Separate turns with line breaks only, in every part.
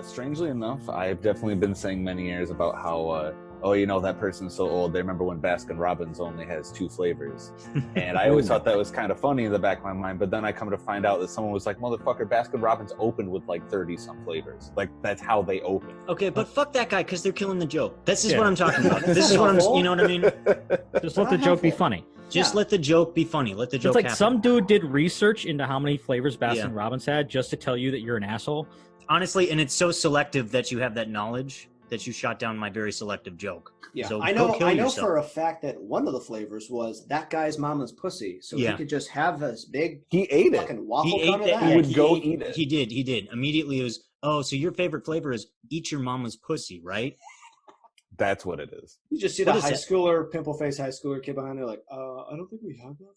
Strangely enough, I've definitely been saying many years about how, that person's so old. They remember when Baskin Robbins only has 2 flavors. And I always thought that was kind of funny in the back of my mind. But then I come to find out that someone was like, motherfucker, Baskin Robbins opened with like 30-some flavors. Like, that's how they open.
Okay, but fuck that guy because they're killing the joke. This is what I'm talking about. This is what I'm, you know what I mean?
Just let the joke be funny.
Just let the joke be funny. Let the joke
It's like
happen.
some dude did research into how many flavors Baskin Robbins had just to tell you that you're an asshole.
Honestly, and it's so selective that you have that knowledge that you shot down my very selective joke.
Yeah,
so
I know for a fact that one of the flavors was that guy's mama's pussy, so he could just have this big fucking waffle cone of that.
He would go eat it.
He did. Immediately it was, oh, so your favorite flavor is eat your mama's pussy, right?
That's what it is.
You just see the high schooler, pimple face high schooler kid behind there like, I don't think we have that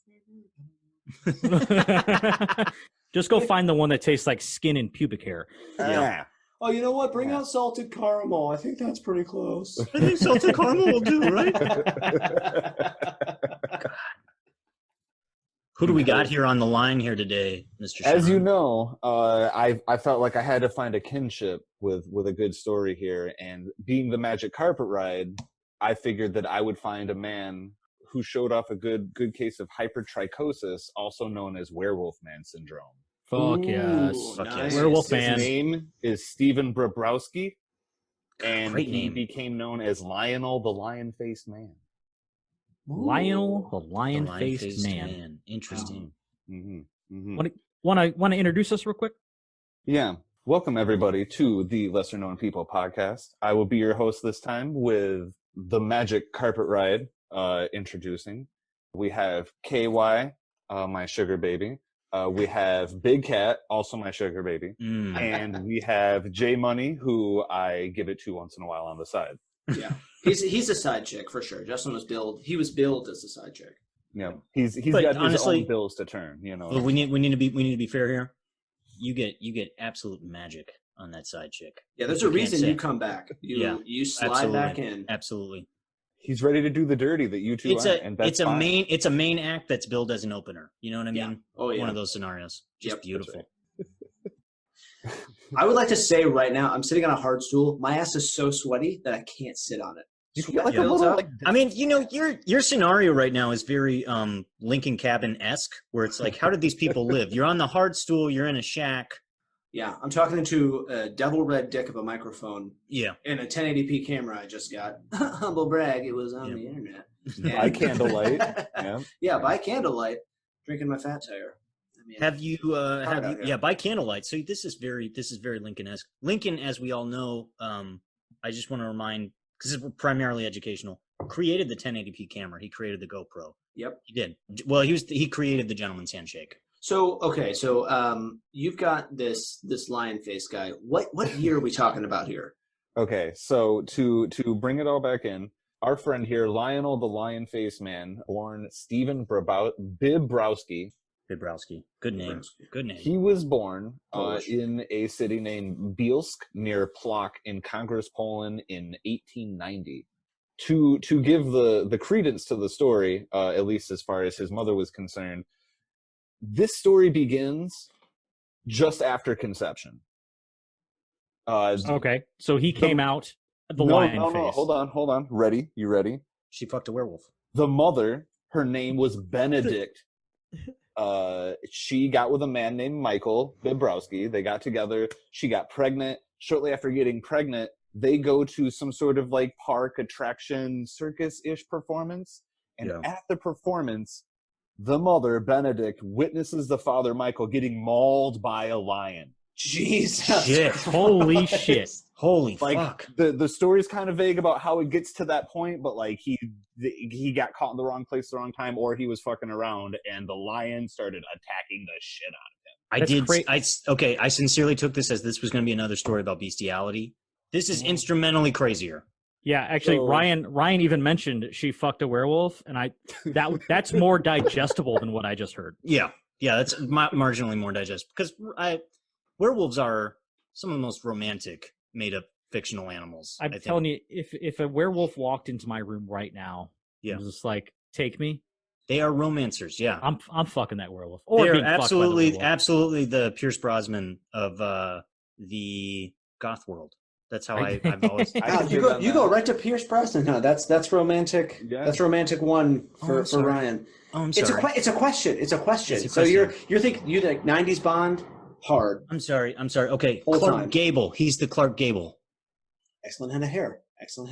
flavor.
Just go find the one that tastes like skin and pubic hair.
Yeah.
Oh, you know what? Bring out salted caramel. I think that's pretty close.
I think salted caramel will do, right? Who do we got here on the line here today, Mr. Sean?
As you know, I felt like I had to find a kinship with a good story here. And being the Magic Carpet Ride, I figured that I would find a man who showed off a good case of hypertrichosis, also known as werewolf man syndrome.
Fuck yes.
Nice.
Werewolf man.
His name is Stephan Bibrowski, and
Great
he
name.
became known as Lionel the Lion-Faced Man.
Lionel the lion-faced man.
Interesting.
Want to introduce us real quick?
Yeah. Welcome, everybody, to the Lesser Known People podcast. I will be your host this time with the Magic Carpet Ride introducing. We have KY, my sugar baby. We have Big Cat, also my sugar baby. And we have J Money, who I give it to once in a while on the side.
Yeah. He's a side chick for sure. Justin was billed. He was billed as a side chick.
Yeah. He's
But
got
honestly,
his own bills to turn, you know.
But we need to be fair here. You get absolute magic on that side chick.
Yeah, there's a reason you come back. You slide back in.
Absolutely.
He's ready to do the dirty that you two aren't, and that's fine.
It's a main act that's billed as an opener. You know what I mean?
Yeah. Oh yeah.
One of those scenarios. Just beautiful.
I would like to say right now, I'm sitting on a hard stool. My ass is so sweaty that I can't sit on it.
You can get like a little, like,
I mean, you know, your scenario right now is very Lincoln Cabin-esque, where it's like, how did these people live? You're on the hard stool. You're in a shack.
Yeah, I'm talking into a double red dick of a microphone.
Yeah.
And a 1080p camera I just got. Humble brag, it was on the internet.
By candlelight.
Yeah, by candlelight, drinking my fat tire. I mean,
have you by candlelight. So this is very Lincoln-esque. Lincoln, as we all know, I just want to remind, because it's primarily educational, created the 1080p camera. He created the GoPro.
Yep.
He did. Well, he created the gentleman's handshake.
So you've got this lion face guy. What year are we talking about here?
Okay, so to bring it all back in, our friend here, Lionel the Lion-Faced Man, born Stephan Bibrowski.
Good name. Good name.
He was born in a city named Bielsk near Plock in Congress, Poland in 1890. To give the credence to the story, at least as far as his mother was concerned, this story begins just after conception.
Okay, so he came out the lion face.
No, hold on. Ready? You ready?
She fucked a werewolf.
The mother, her name was Benedict. She got with a man named Michael Bibrowski. They got together. She got pregnant. Shortly after getting pregnant, they go to some sort of like park attraction, circus-ish performance. And at the performance, the mother, Benedict, witnesses the father, Michael, getting mauled by a lion.
Jesus.
Shit. Holy shit. Holy fuck.
The story's kind of vague about how it gets to that point, but like he got caught in the wrong place the wrong time, or he was fucking around and the lion started attacking the shit out of him.
I sincerely took this as this was going to be another story about bestiality. This is instrumentally crazier.
Yeah, actually, Ryan even mentioned she fucked a werewolf, and that's more digestible than what I just heard.
Yeah, that's marginally more digestible because werewolves are some of the most romantic made-up fictional animals.
I'm telling you, if a werewolf walked into my room right now, it was just like, take me.
They are romancers. Yeah,
I'm fucking that werewolf.
They're absolutely the Pierce Brosnan of the goth world. That's how I've always.
You go right to Pierce Brosnan. No, that's romantic. Yeah. That's romantic one for Ryan.
Oh, I'm sorry.
It's a question. It's a question. So you're thinking you like 90s Bond hard.
I'm sorry. Okay, Clark Gable. He's the Clark Gable.
Excellent head of hair.
Excellent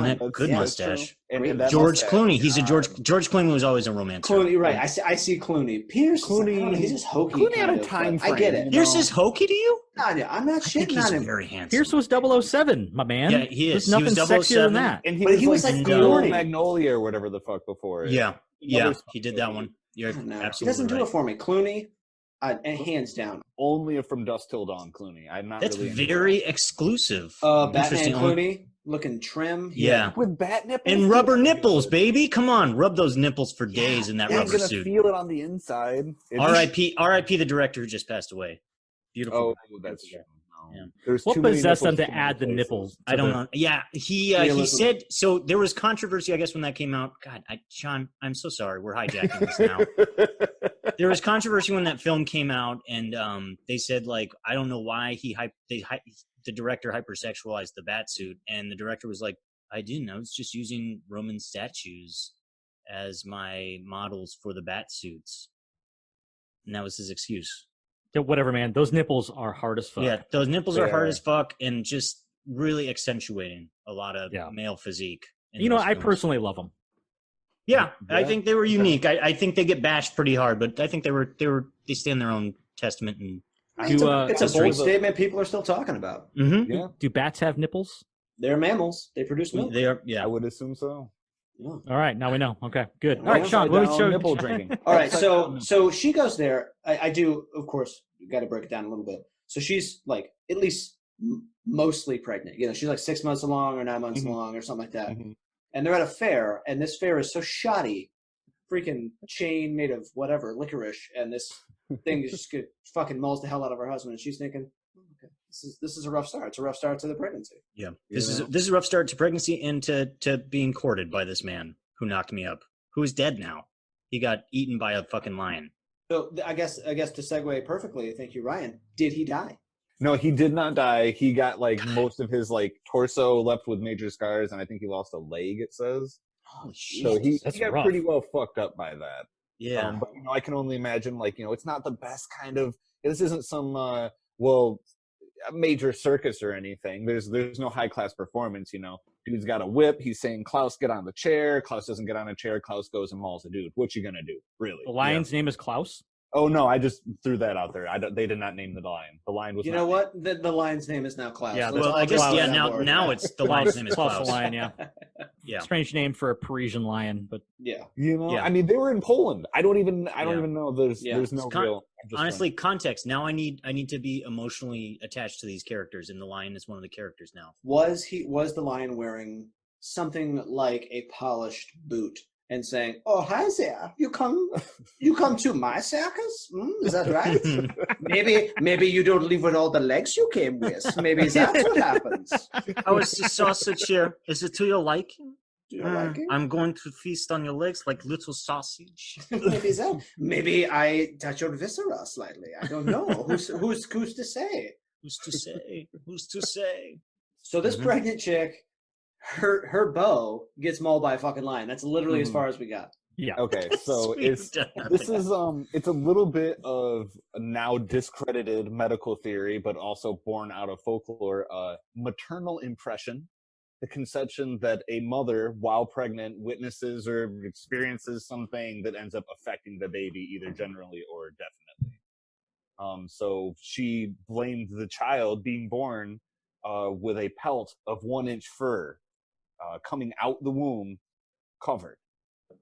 head. Good mustache.
And
George Clooney. He's a George Clooney was always a romantic.
Clooney, right? I see Clooney. Pierce. Clooney. He's just hokey.
Clooney had a time frame.
I get it.
Pierce is hokey to you?
No, I'm not shitting on him.
Very handsome.
Pierce was 007, my man.
Yeah, he is.
There's nothing sexier than that.
And he was like Magnolia or whatever the fuck before it.
Yeah, he did that one. You're absolutely
He doesn't do
right.
it for me. Clooney, hands down.
Only from Dusk Till Dawn, Clooney. I'm not.
That's
really
very exclusive.
Batman Clooney, looking trim.
Yeah,
with bat nipples
and rubber nipples, baby. Come on, rub those nipples for days in that rubber suit.
Feel it on the inside.
R.I.P. The director who just passed away. Beautiful.
Oh, that's true.
Yeah. What possessed them to add the nipples?
I don't know. Yeah, he said so. There was controversy, I guess, when that came out. God, Sean, I'm so sorry. We're hijacking this now. There was controversy when that film came out, and they said like, I don't know why the director hypersexualized the bat suit, and the director was like, I didn't. I was just using Roman statues as my models for the bat suits, and that was his excuse.
Whatever, man. Those nipples are hard as fuck.
Yeah, those nipples are hard as fuck and just really accentuating a lot of male physique.
I personally love them.
Yeah, I think they were unique. I think they get bashed pretty hard, but I think they stand their own testament. And
it's a bold statement people are still talking about.
Mm-hmm.
Yeah. Do bats have nipples?
They're mammals. They produce milk.
They are. Yeah,
I would assume so.
Yeah. All right, now we know. Okay, good. All right, Sean, let me show
nipple drinking.
All right, so she goes there. I do, of course, got to break it down a little bit. So she's like at least mostly pregnant. She's like 6 months along or 9 months along or something like that. Mm-hmm. And they're at a fair, and this fair is so shoddy, freaking chain made of whatever licorice, and this thing is just fucking mauls the hell out of her husband, and she's thinking, okay, this is a rough start. It's a rough start to the pregnancy.
Yeah, this is a rough start to pregnancy and to being courted by this man who knocked me up, who is dead now. He got eaten by a fucking lion.
So I guess to segue perfectly, thank you, Ryan. Did he die?
No, he did not die. He got like most of his like torso left with major scars, and I think he lost a leg. It says.
Oh,
so he got
rough.
Pretty well fucked up by that.
Yeah,
but I can only imagine like it's not the best kind of. This isn't some a major circus or anything. There's no high class performance. Dude's got a whip. He's saying, Klaus, get on the chair. Klaus doesn't get on a chair. Klaus goes and mauls a dude. What you gonna do, really?
The lion's name is Klaus?
Oh, no, I just threw that out there. They did not name the lion. The lion was
know what? The lion's name is now Klaus.
Yeah,
well, I guess, now it's the lion's name is Klaus.
The lion, yeah. Yeah. Strange name for a Parisian lion, but...
Yeah.
I mean, they were in Poland. I don't even know. There's no real...
Honestly, context. Now I need to be emotionally attached to these characters, and the lion is one of the characters now.
Was the lion wearing something like a polished boot and saying, "Oh, hi there, you come to my circus? Is that right? maybe you don't leave with all the legs you came with. Maybe that's what happens."
How is the sausage here? Is it to your liking?
Do you like it?
I'm going to feast on your legs like little sausage.
Maybe that. Maybe I touch your viscera slightly. I don't know. Who's to say?
Who's to say? Who's to say?
So this pregnant chick, her beau gets mauled by a fucking lion. That's literally as far as we got.
Yeah.
Okay, so it's a little bit of a now discredited medical theory, but also born out of folklore. Maternal impression, the conception that a mother, while pregnant, witnesses or experiences something that ends up affecting the baby, either generally or definitely. So she blamed the child being born with a pelt of 1-inch fur coming out the womb, covered.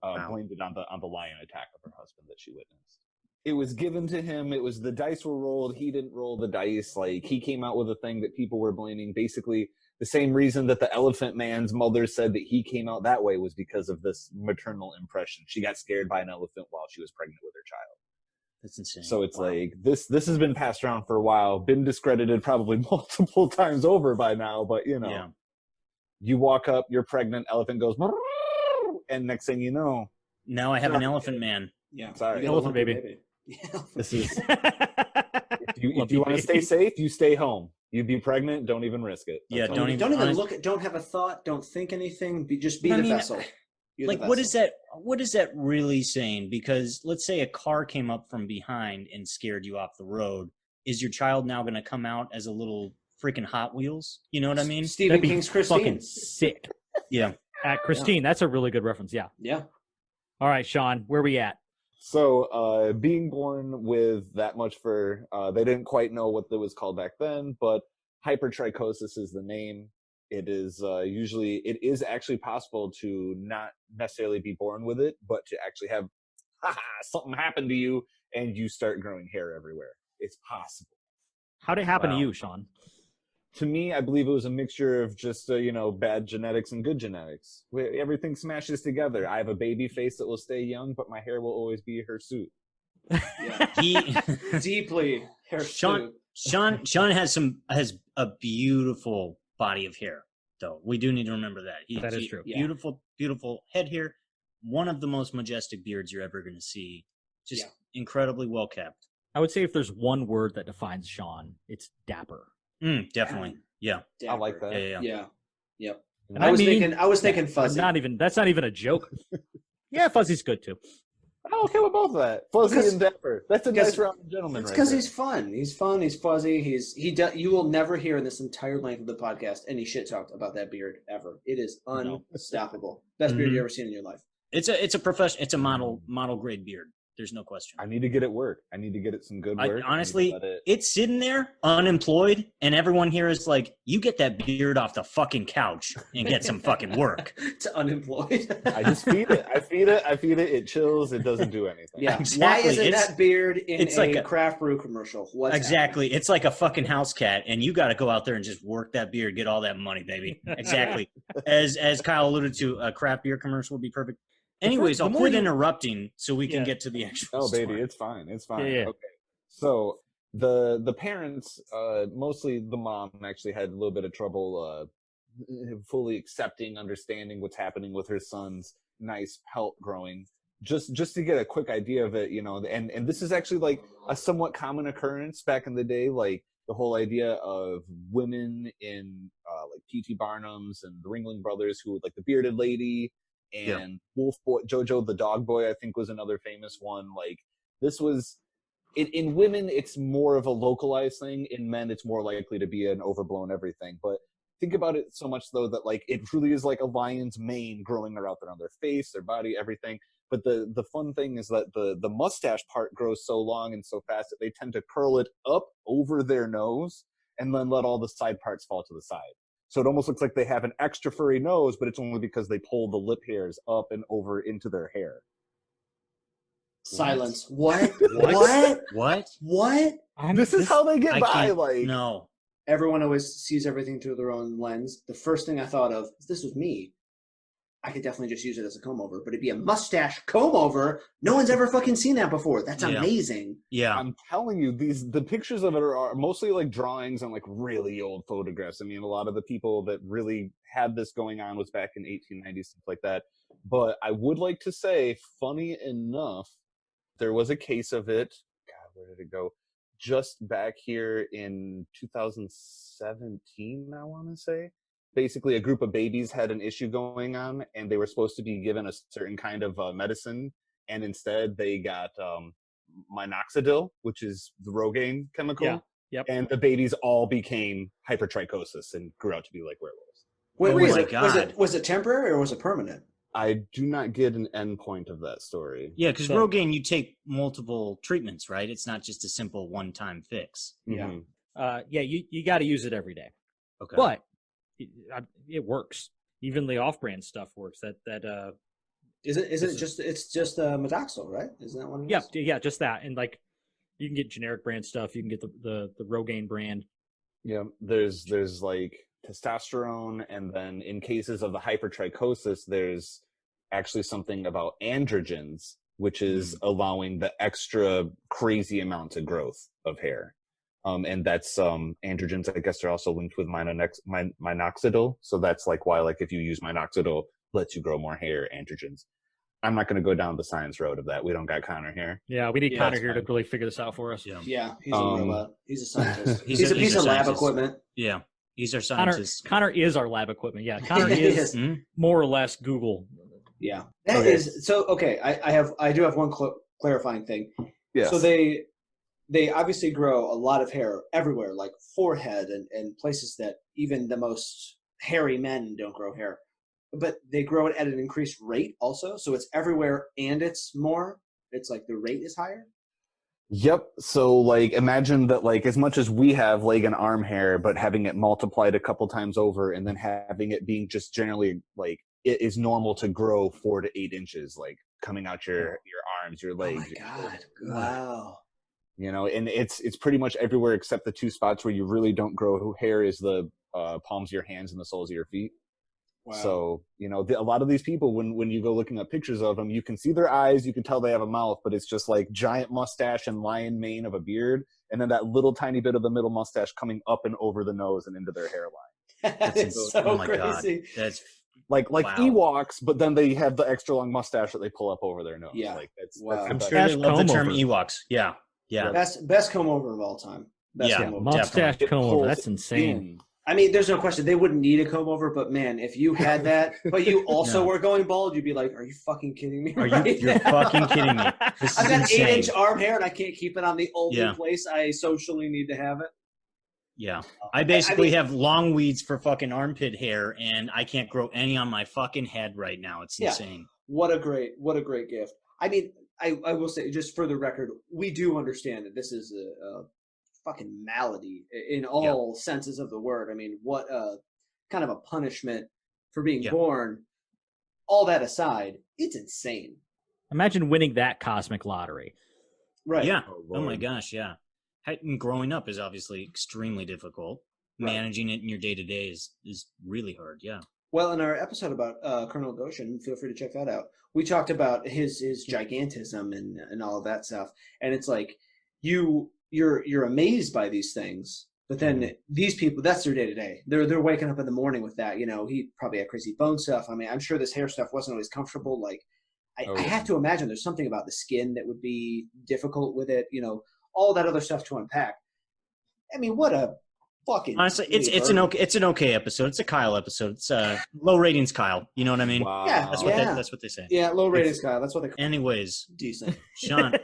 Blamed it on the lion attack of her husband that she witnessed. It was given to him. It was the dice were rolled. He didn't roll the dice. Like, he came out with a thing that people were blaming. Basically, the same reason that the Elephant Man's mother said that he came out that way was because of this maternal impression. She got scared by an elephant while she was pregnant with her child.
That's insane.
So it's like this has been passed around for a while, been discredited probably multiple times over by now, but you walk up, you're pregnant, elephant goes, and next thing you know,
now I have an elephant man.
Yeah,
sorry, elephant baby.
This is if you want to stay safe, you stay home. You'd be pregnant. Don't even risk it.
Yeah,
That's all.
don't even
look at. Don't have a thought. Don't think anything. Just be the vessel. You're
like
the
what
vessel.
is that really saying? Because let's say a car came up from behind and scared you off the road. Is your child now going to come out as a little freaking Hot Wheels? You know what I mean?
Stephen
That'd be
King's Christine.
fucking sick.
Yeah.
Christine, that's a really good reference. Yeah.
Yeah.
All right, Sean, where we at?
So, being born with that much fur, they didn't quite know what it was called back then, but hypertrichosis is the name. It is it is actually possible to not necessarily be born with it, but to actually have something happen to you and you start growing hair everywhere. It's possible.
How'd it happen to you, Sean?
To me, I believe it was a mixture of just bad genetics and good genetics. Everything smashes together. I have a baby face that will stay young, but my hair will always be hirsute.
Yeah. Deeply hirsute.
Sean has a beautiful body of hair, though. We do need to remember that.
That is true.
Beautiful, beautiful head hair. One of the most majestic beards you're ever going to see. Just incredibly well kept.
I would say if there's one word that defines Sean, it's dapper.
Definitely. Yeah.
Dapper.
I like that.
Yeah.
Yep.
And
I was thinking fuzzy.
That's not even a joke. Yeah, fuzzy's good too.
I'm okay with both of that. Fuzzy and dapper. That's a nice round gentleman.
It's
right
because
there.
he's fun. He's fun. He's fuzzy. You will never hear in this entire length of the podcast any shit talked about that beard ever. It is unstoppable. Best beard you ever seen in your life.
It's a model grade beard. There's no question.
I need to get it work. I need to get it some good work.
Honestly, it's sitting there unemployed, and everyone here is like, "You get that beard off the fucking couch and get some fucking work."
To unemployed.
I just feed it. I feed it. It chills. It doesn't do anything.
Yeah.
Exactly.
Why isn't that beard in
it's like a
craft brew commercial? What's
exactly.
happening?
It's like a fucking house cat, and you got to go out there and just work that beard, get all that money, baby. Exactly. As Kyle alluded to, a craft beer commercial would be perfect. Anyways, I'll quit interrupting so we can get to the actual
Oh, baby,
story.
it's fine. It's fine.
Yeah.
Okay. So the parents, mostly the mom, actually had a little bit of trouble fully accepting, understanding what's happening with her son's nice pelt growing. Just to get a quick idea of it, and this is actually like a somewhat common occurrence back in the day, like the whole idea of women in like P.T. Barnum's and the Ringling Brothers, who like the bearded lady. And Wolf Boy, Jojo the Dog Boy, I think was another famous one. Like this was, in women, it's more of a localized thing. In men, it's more likely to be an overblown everything. But think about it so much though that like it truly is like a lion's mane growing out there on their face, their body, everything. But the fun thing is that the mustache part grows so long and so fast that they tend to curl it up over their nose and then let all the side parts fall to the side. So it almost looks like they have an extra furry nose, but it's only because they pull the lip hairs up and over into their hair.
Silence. What?
What?
This is how they get by. Like
no.
Everyone always sees everything through their own lens. The first thing I thought of, if this was me, I could definitely just use it as a comb over, but it'd be a mustache comb over. No one's ever fucking seen that before. That's amazing.
Yeah.
I'm telling you, the pictures of it are mostly like drawings and like really old photographs. I mean, a lot of the people that really had this going on was back in 1890, stuff like that. But I would like to say, funny enough, there was a case of it. God, where did it go? Just back here in 2017, I want to say. Basically, a group of babies had an issue going on, and they were supposed to be given a certain kind of medicine, and instead they got minoxidil, which is the Rogaine chemical.
Yeah. Yep.
And the babies all became hypertrichosis and grew out to be like werewolves.
Was it temporary or was it permanent?
I do not get an end point of that story.
Yeah, because Rogaine, you take multiple treatments, right? It's not just a simple one-time fix.
Yeah.
You got to use it every day.
Okay.
But it works. Even the off-brand stuff works.
It's just Metaxil, right? Isn't that one?
Yeah, just that. And like you can get generic brand stuff. You can get the Rogaine brand.
Yeah, there's like testosterone, and then in cases of the hypertrichosis, there's actually something about androgens, which is allowing the extra crazy amounts of growth of hair. And that's androgens, I guess, are also linked with minoxidil. So that's like why, like, if you use minoxidil, lets you grow more hair, androgens. I'm not going to go down the science road of that. We don't got Connor here.
Yeah, we need
Yeah,
Connor
that's
here to
fine.
really figure this out for us.
Yeah.
He's a robot. He's a scientist.
He's
He's a piece of lab
scientist.
equipment.
Yeah. He's our
Connor,
scientist.
Connor is our lab equipment. Yeah, Connor
He
is
Mhm.
more or less Google.
Yeah, that is so. Okay, I do have one clarifying thing.
Yes.
So they obviously grow a lot of hair everywhere, like forehead and places that even the most hairy men don't grow hair. But they grow it at an increased rate also. So it's everywhere and it's more. It's like the rate is higher.
Yep. So like imagine that like as much as we have leg and arm hair, but having it multiplied a couple times over and then having it being just generally like it is normal to grow 4 to 8 inches, like coming out your arms, your
Oh
legs.
my god! Wow.
You know, and it's pretty much everywhere except the 2 spots where you really don't grow hair is the palms of your hands and the soles of your feet.
Wow.
So, you know, a lot of these people, when you go looking at pictures of them, you can see their eyes, you can tell they have a mouth, but it's just like giant mustache and lion mane of a beard, and then that little tiny bit of the middle mustache coming up and over the nose and into their hairline.
It's so
Oh my
crazy.
God. That's
Like
Wow.
Ewoks, but then they have the extra long mustache that they pull up over their nose.
Yeah.
Like that's
Wow.
the
I'm
best.
sure they
Mustache
love the term
comb
Ewoks. Yeah. Yeah.
Best comb over of all time. Best
Yeah,
comb over.
Mustache
It
comb over.
pulls
That's insane.
in.
I mean, there's no question they wouldn't need a comb over, but man, if you had that, but you also
No.
were going bald, you'd be like, "Are you fucking kidding me?"
Are you?
right
You're
now?"
fucking kidding me. This
I've
is
got
insane.
8-inch arm hair, and I can't keep it on the only
Yeah.
place I socially need to have it.
Yeah. I basically
mean-
have long weeds for fucking armpit hair, and I can't grow any on my fucking head right now. It's
Yeah.
insane.
What a great gift. I mean, I will say, just for the record, we do understand that this is a fucking malady in all senses of the word. I mean, what a kind of a punishment for being
Yeah.
born. All that aside, it's insane.
Imagine winning that cosmic lottery.
Right.
Yeah.
Oh,
Oh my
Lord.
gosh. Yeah. And growing up is obviously extremely difficult.
Right.
Managing it in your day to day is really hard. Yeah.
Well, in our episode about Colonel Goshen, feel free to check that out. We talked about his gigantism and all of that stuff, and it's like you're amazed by these things, but then these people, that's their day to day. They're waking up in the morning with that. You know, he probably had crazy bone stuff. I mean, I'm sure this hair stuff wasn't always comfortable. Like, I have to imagine there's something about the skin that would be difficult with it. You know, all that other stuff to unpack. I mean, what a fucking
Honestly, it's an okay episode. It's a Kyle episode. It's low ratings Kyle. You know what I mean?
Wow.
Yeah,
That's what they say.
Yeah, low rated Kyle. That's what they call
Anyways,
decent.
Sean,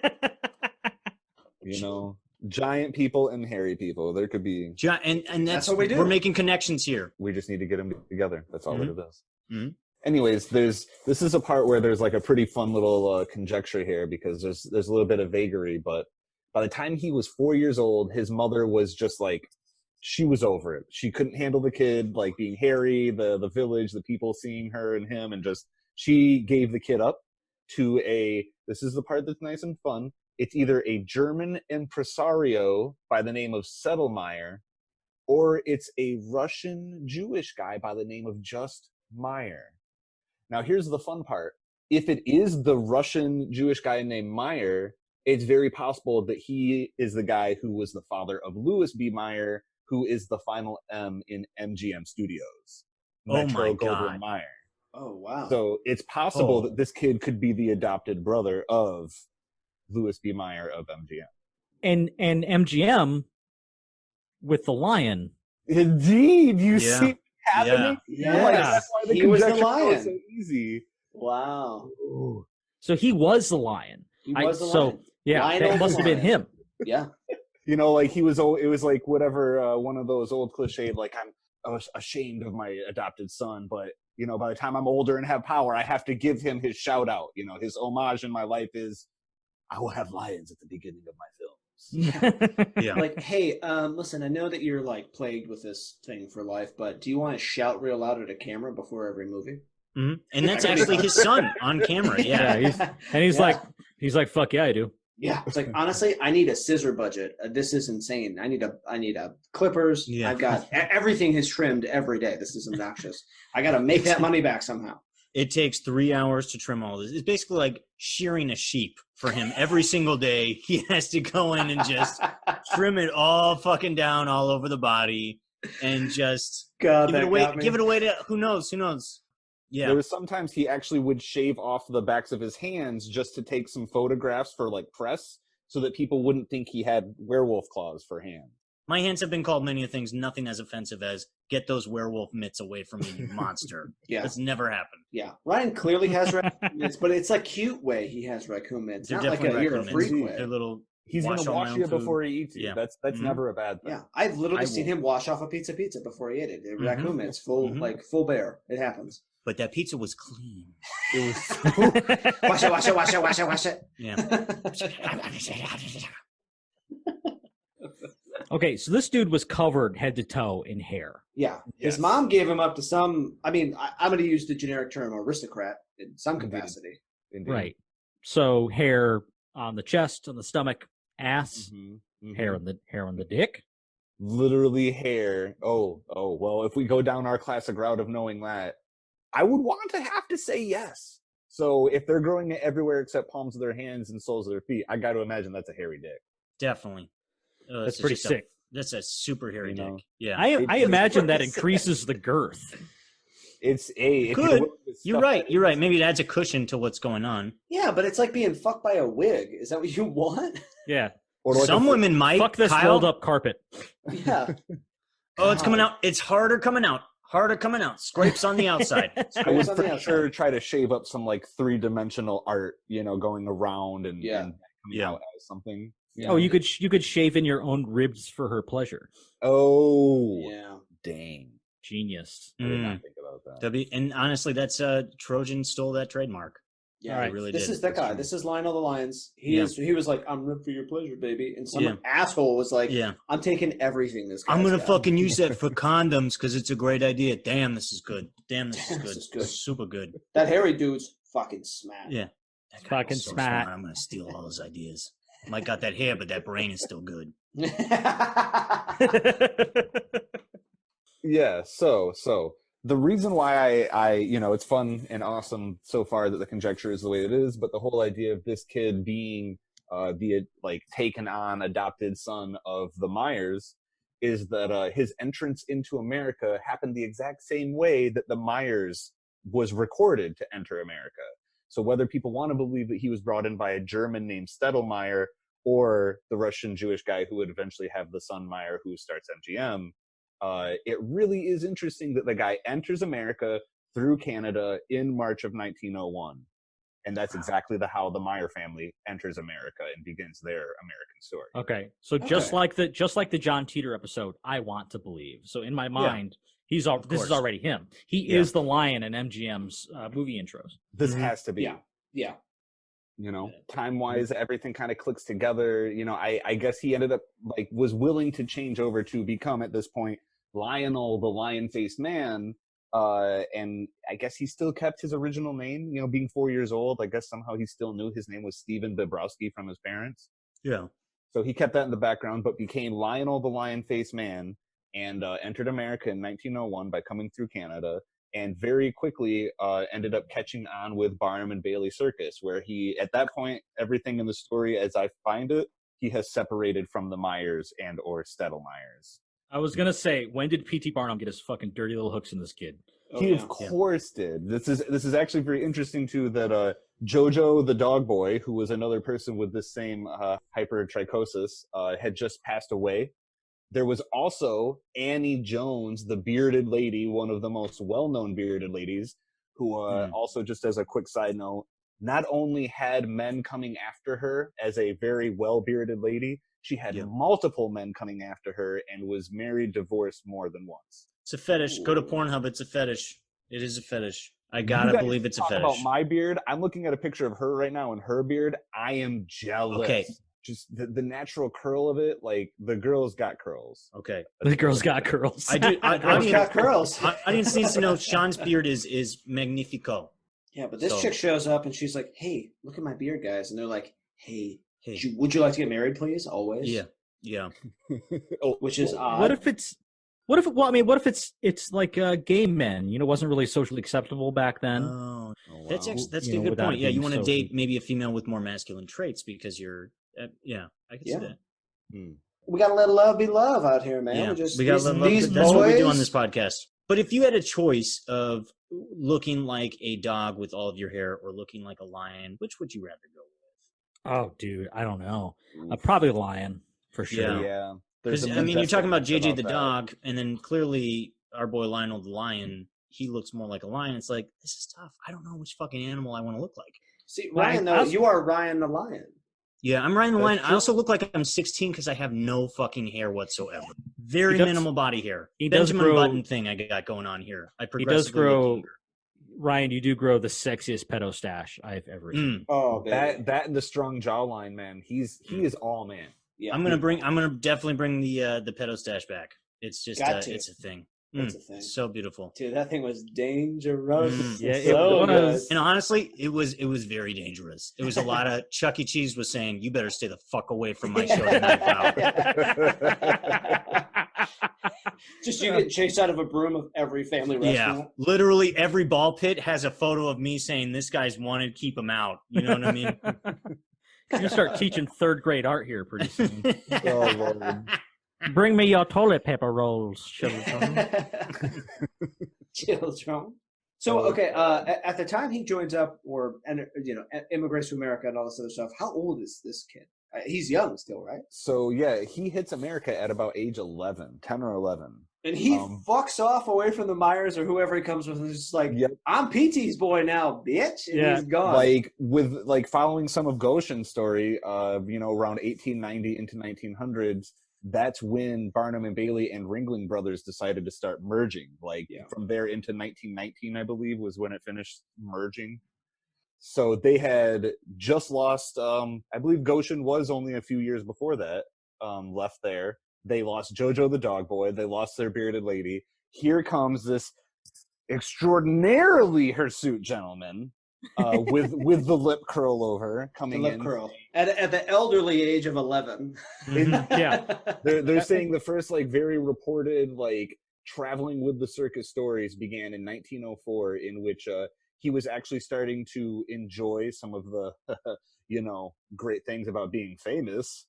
You know, giant people and hairy people. There could be.
and that's
what we do.
We're making connections here.
We just need to get them together. That's all
Mhm.
it is.
Mhm.
Anyways, this is a part where there's like a pretty fun little conjecture here because there's a little bit of vagary. But by the time he was 4 years old, his mother was just like, she was over it. She couldn't handle the kid like being hairy, the village, the people seeing her and him, and just she gave the kid up to this is the part that's nice and fun. It's either a German impresario by the name of Settlemeyer, or it's a Russian Jewish guy by the name of Just Meyer. Now, here's the fun part. If it is the Russian Jewish guy named Meyer, it's very possible that he is the guy who was the father of Louis B. Meyer, who is the final M in MGM Studios.
Oh my
Goldwyn
God.
Mayer.
Oh wow.
So it's possible
Oh.
that this kid could be the adopted brother of Louis B. Meyer of MGM.
and MGM with the lion.
Indeed, you
Yeah.
see it happening.
Yeah.
Like,
Yes.
that's why the
He was the
conjecture
lion.
so easy.
Wow.
So he was the lion.
He was the
so
lion.
yeah,
Lionel
that must
the
have been
lion.
him.
Yeah.
You know, like it was like whatever one of those old cliched, like I'm ashamed of my adopted son, but you know, by the time I'm older and have power, I have to give him his shout out. You know, his homage in my life is, I will have lions at the beginning of my films.
Yeah.
Like, hey, listen, I know that you're like plagued with this thing for life, but do you want to shout real loud at a camera before every movie?
Mhm. And that's actually his son on camera. Yeah.
He's like, fuck yeah, I do.
Yeah, it's like honestly, I need a scissor budget. This is insane. I need a clippers.
Yeah.
I've got everything is trimmed every day. This is obnoxious. I got to make that money back somehow.
It takes 3 hours to trim all this. It's basically like shearing a sheep for him every single day. He has to go in and just trim it all fucking down all over the body and just
God,
give it
that
away.
got me.
Give it away to who knows? Yeah.
There was sometimes he actually would shave off the backs of his hands just to take some photographs for like press, so that people wouldn't think he had werewolf claws for hands.
My hands have been called many things, nothing as offensive as "get those werewolf mitts away from me, you monster."
Yeah.
That's never happened.
Yeah. Ryan clearly has raccoon mitts, but it's a cute way he has raccoon mitts.
They're
Not like
definitely
you're a
raccoon
freak
mitts.
way.
They're little.
He's going to
on my
wash
own
you
food.
before he eats you.
Yeah.
That's never a bad thing.
Yeah, I've literally
I
seen
will.
him wash off a pizza before he ate it.
Mhm.
Raccoon mitts, full
Mhm.
full bear. It happens.
But that pizza was clean.
It was
Wash it.
Yeah.
Okay, so this dude was covered head to toe in hair.
Yeah, his
Yes.
mom gave him up to some. I mean, I'm going to use the generic term aristocrat in some
Indeed.
capacity.
Indeed.
Right. So hair on the chest, on the stomach, ass,
Mhm. Mhm.
hair on the dick.
Literally hair. Oh, well, if we go down our classic route of knowing that, I would want to have to say yes. So if they're growing it everywhere except palms of their hands and soles of their feet, I got to imagine that's a hairy dick.
Definitely.
That's pretty sick.
That's a super hairy
You know.
dick. Yeah.
I imagine that increases the girth.
It's if
Good.
you
You're right. You're right. Maybe it adds a cushion to what's going on.
Yeah, but it's like being fucked by a wig. Is that what you want?
Yeah.
Or like
Some women might.
Fuck this
Kyle.
rolled up carpet.
Yeah.
Oh, it's coming out. It's harder coming out. Harder coming out. Scrapes on the outside.
I would
on the
for
outside.
sure try to shave up some like 3-dimensional art, going around and,
Yeah.
and coming
Yeah.
out as something.
Oh, you could shave in your own ribs for her pleasure.
Oh,
Yeah.
dang.
Genius.
I did
Mm.
not think about that.
And honestly, that's Trojan stole that trademark.
Yeah,
All right.
He really
this
did.
is that
That's
guy.
true.
This is Lionel the Lions. He was like, I'm ripped for your pleasure, baby. And some
Yeah.
asshole was like,
Yeah.
I'm taking everything this guy's
I'm gonna
got.
fucking use that for condoms because it's a great idea. Damn, this is good. Damn, this is
Damn,
good.
this is good.
Super good.
That hairy dude's fucking smack.
Yeah. That guy
Fucking
was so
smart.
I'm gonna steal all his ideas. Mike got that hair, but that brain is still good.
Yeah, so the reason why I it's fun and awesome so far that the conjecture is the way it is, but the whole idea of this kid being the taken on adopted son of the Myers is that his entrance into America happened the exact same way that the Myers was recorded to enter America. So whether people want to believe that he was brought in by a German named Stedelmeyer or the Russian Jewish guy who would eventually have the son Meyer who starts MGM, it really is interesting that the guy enters America through Canada in March of 1901. And that's exactly how the Meyer family enters America and begins their American story.
Okay. So just like the John Teeter episode, I want to believe. So in my mind, this is already him. He is the lion in MGM's movie intros.
This has to be.
Yeah.
Time-wise, everything kind of clicks together. I guess he ended up was willing to change over to become at this point Lionel, the lion-faced man. And I guess he still kept his original name, being 4 years old. I guess somehow he still knew his name was Stephan Bibrowski from his parents.
Yeah.
So he kept that in the background, but became Lionel, the lion-faced man, and entered America in 1901 by coming through Canada. And very quickly ended up catching on with Barnum and Bailey Circus, where he, at that point, everything in the story, as I find it, he has separated from the Myers and or Stedelmeyers.
I was gonna say, when did P.T. Barnum get his fucking dirty little hooks in this kid?
He of course did. This is actually very interesting too. That Jojo the dog boy, who was another person with this same hypertrichosis, had just passed away. There was also Annie Jones, the bearded lady, one of the most well-known bearded ladies, who also, just as a quick side note, not only had men coming after her as a very well-bearded lady, she had multiple men coming after her and was married, divorced more than once.
It's a fetish. Go to Pornhub. It's a fetish. It is a fetish. I gotta believe it's a fetish.
About my beard, I'm looking at a picture of her right now, and her beard, I am jealous.
Okay.
Just the natural curl of it, the girl's got curls.
Okay.
The girl's got curls.
I do.
Girls got curls.
Audience needs to know Sean's beard is magnifico.
Yeah, but this chick shows up and she's like, "Hey, look at my beard, guys," and they're like, "Hey,
Hey.
would you like to get married, please?" Always.
Yeah.
Which is odd.
What if it's like gay men? Wasn't really socially acceptable back then.
Oh, that's
wow.
that's
You
a
know,
good
without
point. Yeah,
being
you want to
so
date
deep.
maybe a female with more masculine traits because you're. I can see that.
We gotta let love be love out here, man.
Yeah,
We just
we got
these
love.
boys,
That's what we do on this podcast. But if you had a choice of looking like a dog with all of your hair or looking like a lion, which would you rather go with?
Oh, dude, I don't know. Probably lion for sure.
Yeah.
Because I mean, you're talking about JJ the dog, and then clearly our boy Lionel the lion. He looks more like a lion. It's like, this is tough. I don't know which fucking animal I want to look like.
See, Ryan, though, you are Ryan the lion.
Yeah, I'm Ryan the lion. I also look like I'm 16 because I have no fucking hair whatsoever. Very minimal body hair.
He
Benjamin
does grow,
Button thing I got going on here.
He does grow. Ryan, you do grow the sexiest pedo stash I've ever seen.
Oh, baby.
that and the strong jawline, man. He is all man.
Yeah, I'm gonna definitely bring the pedo stash back. It's just it's a thing.
It's a thing.
So beautiful.
Dude, that thing was dangerous.
Yeah, it was.
And honestly, it was very dangerous. It was a lot of Chuck E. Cheese was saying, "You better stay the fuck away from my show tonight, pal."
Just you get chased out of a broom of every family restaurant.
Yeah, literally every ball pit has a photo of me saying, "This guy's wanted, keep him out." You know what I mean?
You start teaching third grade art here pretty soon.
Oh, Lord.
Bring me your toilet paper rolls, children.
Children. So, okay, at the time he joins up or, immigrates to America and all this other stuff, how old is this kid? He's young still, right?
So, yeah, he hits America at about age 11, 10 or 11.
And he fucks off away from the Myers or whoever he comes with and is just like, I'm PT's boy now, bitch. And he's gone.
Like following some of Goshen's story, around 1890 into 1900s, that's when Barnum and Bailey and Ringling Brothers decided to start merging. From there into 1919, I believe, was when it finished merging. So they had just lost, I believe Goshen was only a few years before that, left there. They lost Jojo the dog boy. They lost their bearded lady. Here comes this extraordinarily hirsute gentleman with the lip curl over coming
the lip curl at the elderly age of 11.
Yeah,
they're saying the first very reported traveling with the circus stories began in 1904, in which he was actually starting to enjoy some of the great things about being famous.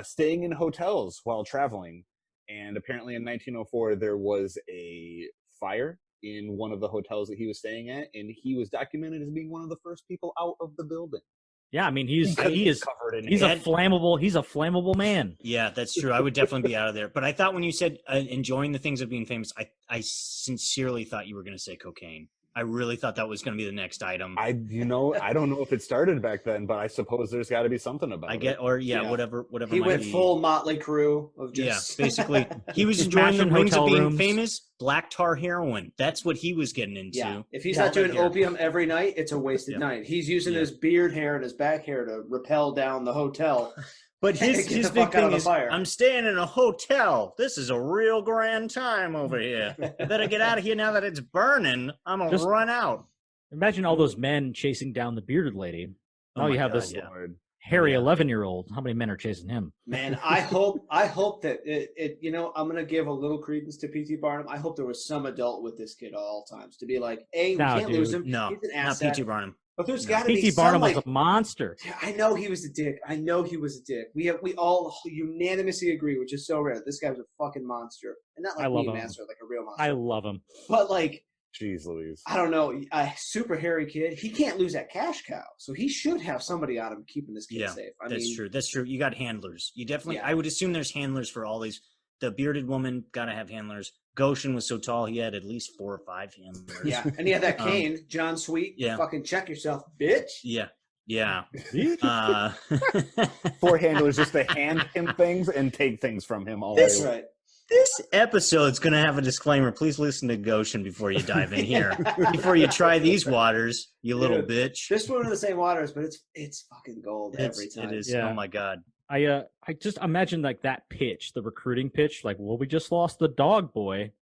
Staying in hotels while traveling. And apparently in 1904 there was a fire in one of the hotels that he was staying at, and he was documented as being one of the first people out of the building.
Yeah, I mean he's a flammable man.
Yeah, that's true. I would definitely be out of there. But I thought when you said enjoying the things of being famous, I sincerely thought you were going to say cocaine. I really thought that was going to be the next item.
I don't know if it started back then, but I suppose there's got to be something about it.
Whatever.
He went full Motley Crue of just
basically he was enjoying the rings of being famous. Black tar heroin. That's what he was getting into.
Yeah. If he's not doing opium every night, it's a wasted night. He's using his beard hair and his back hair to rappel down the hotel.
But his big thing is, I'm staying in a hotel. This is a real grand time over here. I better get out of here now that it's burning. I'm going to run out.
Imagine all those men chasing down the bearded lady. Oh, you have this hairy 11-year-old. How many men are chasing him?
Man, I hope that I'm going to give a little credence to P.T. Barnum. I hope there was some adult with this kid at all times to be like, we can't lose him.
No,
he's an
asset. Not P.T. Barnum.
But there's got to be
P.T. Barnum was a monster.
I know he was a dick. We all unanimously agree, which is so rare. This guy was a fucking monster, and not like a monster, like a real monster.
I love him.
But
jeez Louise,
I don't know, a super hairy kid. He can't lose that cash cow, so he should have somebody on him keeping this kid safe.
That's true. That's true. You got handlers. You definitely. I would assume there's handlers for all these. The bearded woman got to have handlers. Goshen was so tall, he had at least 4 or 5 handlers.
Yeah, and he had that cane, John Sweet.
Yeah.
Fucking check yourself, bitch.
Yeah.
4 handlers just to hand him things and take things from him all
That's
day.
right.
This episode's going to have a disclaimer. Please listen to Goshen before you dive in here. Before you try these waters, you little bitch.
This one in the same waters, but it's fucking gold every time.
It is. Yeah. Oh my God.
I just imagine that pitch, the recruiting pitch, we just lost the dog boy.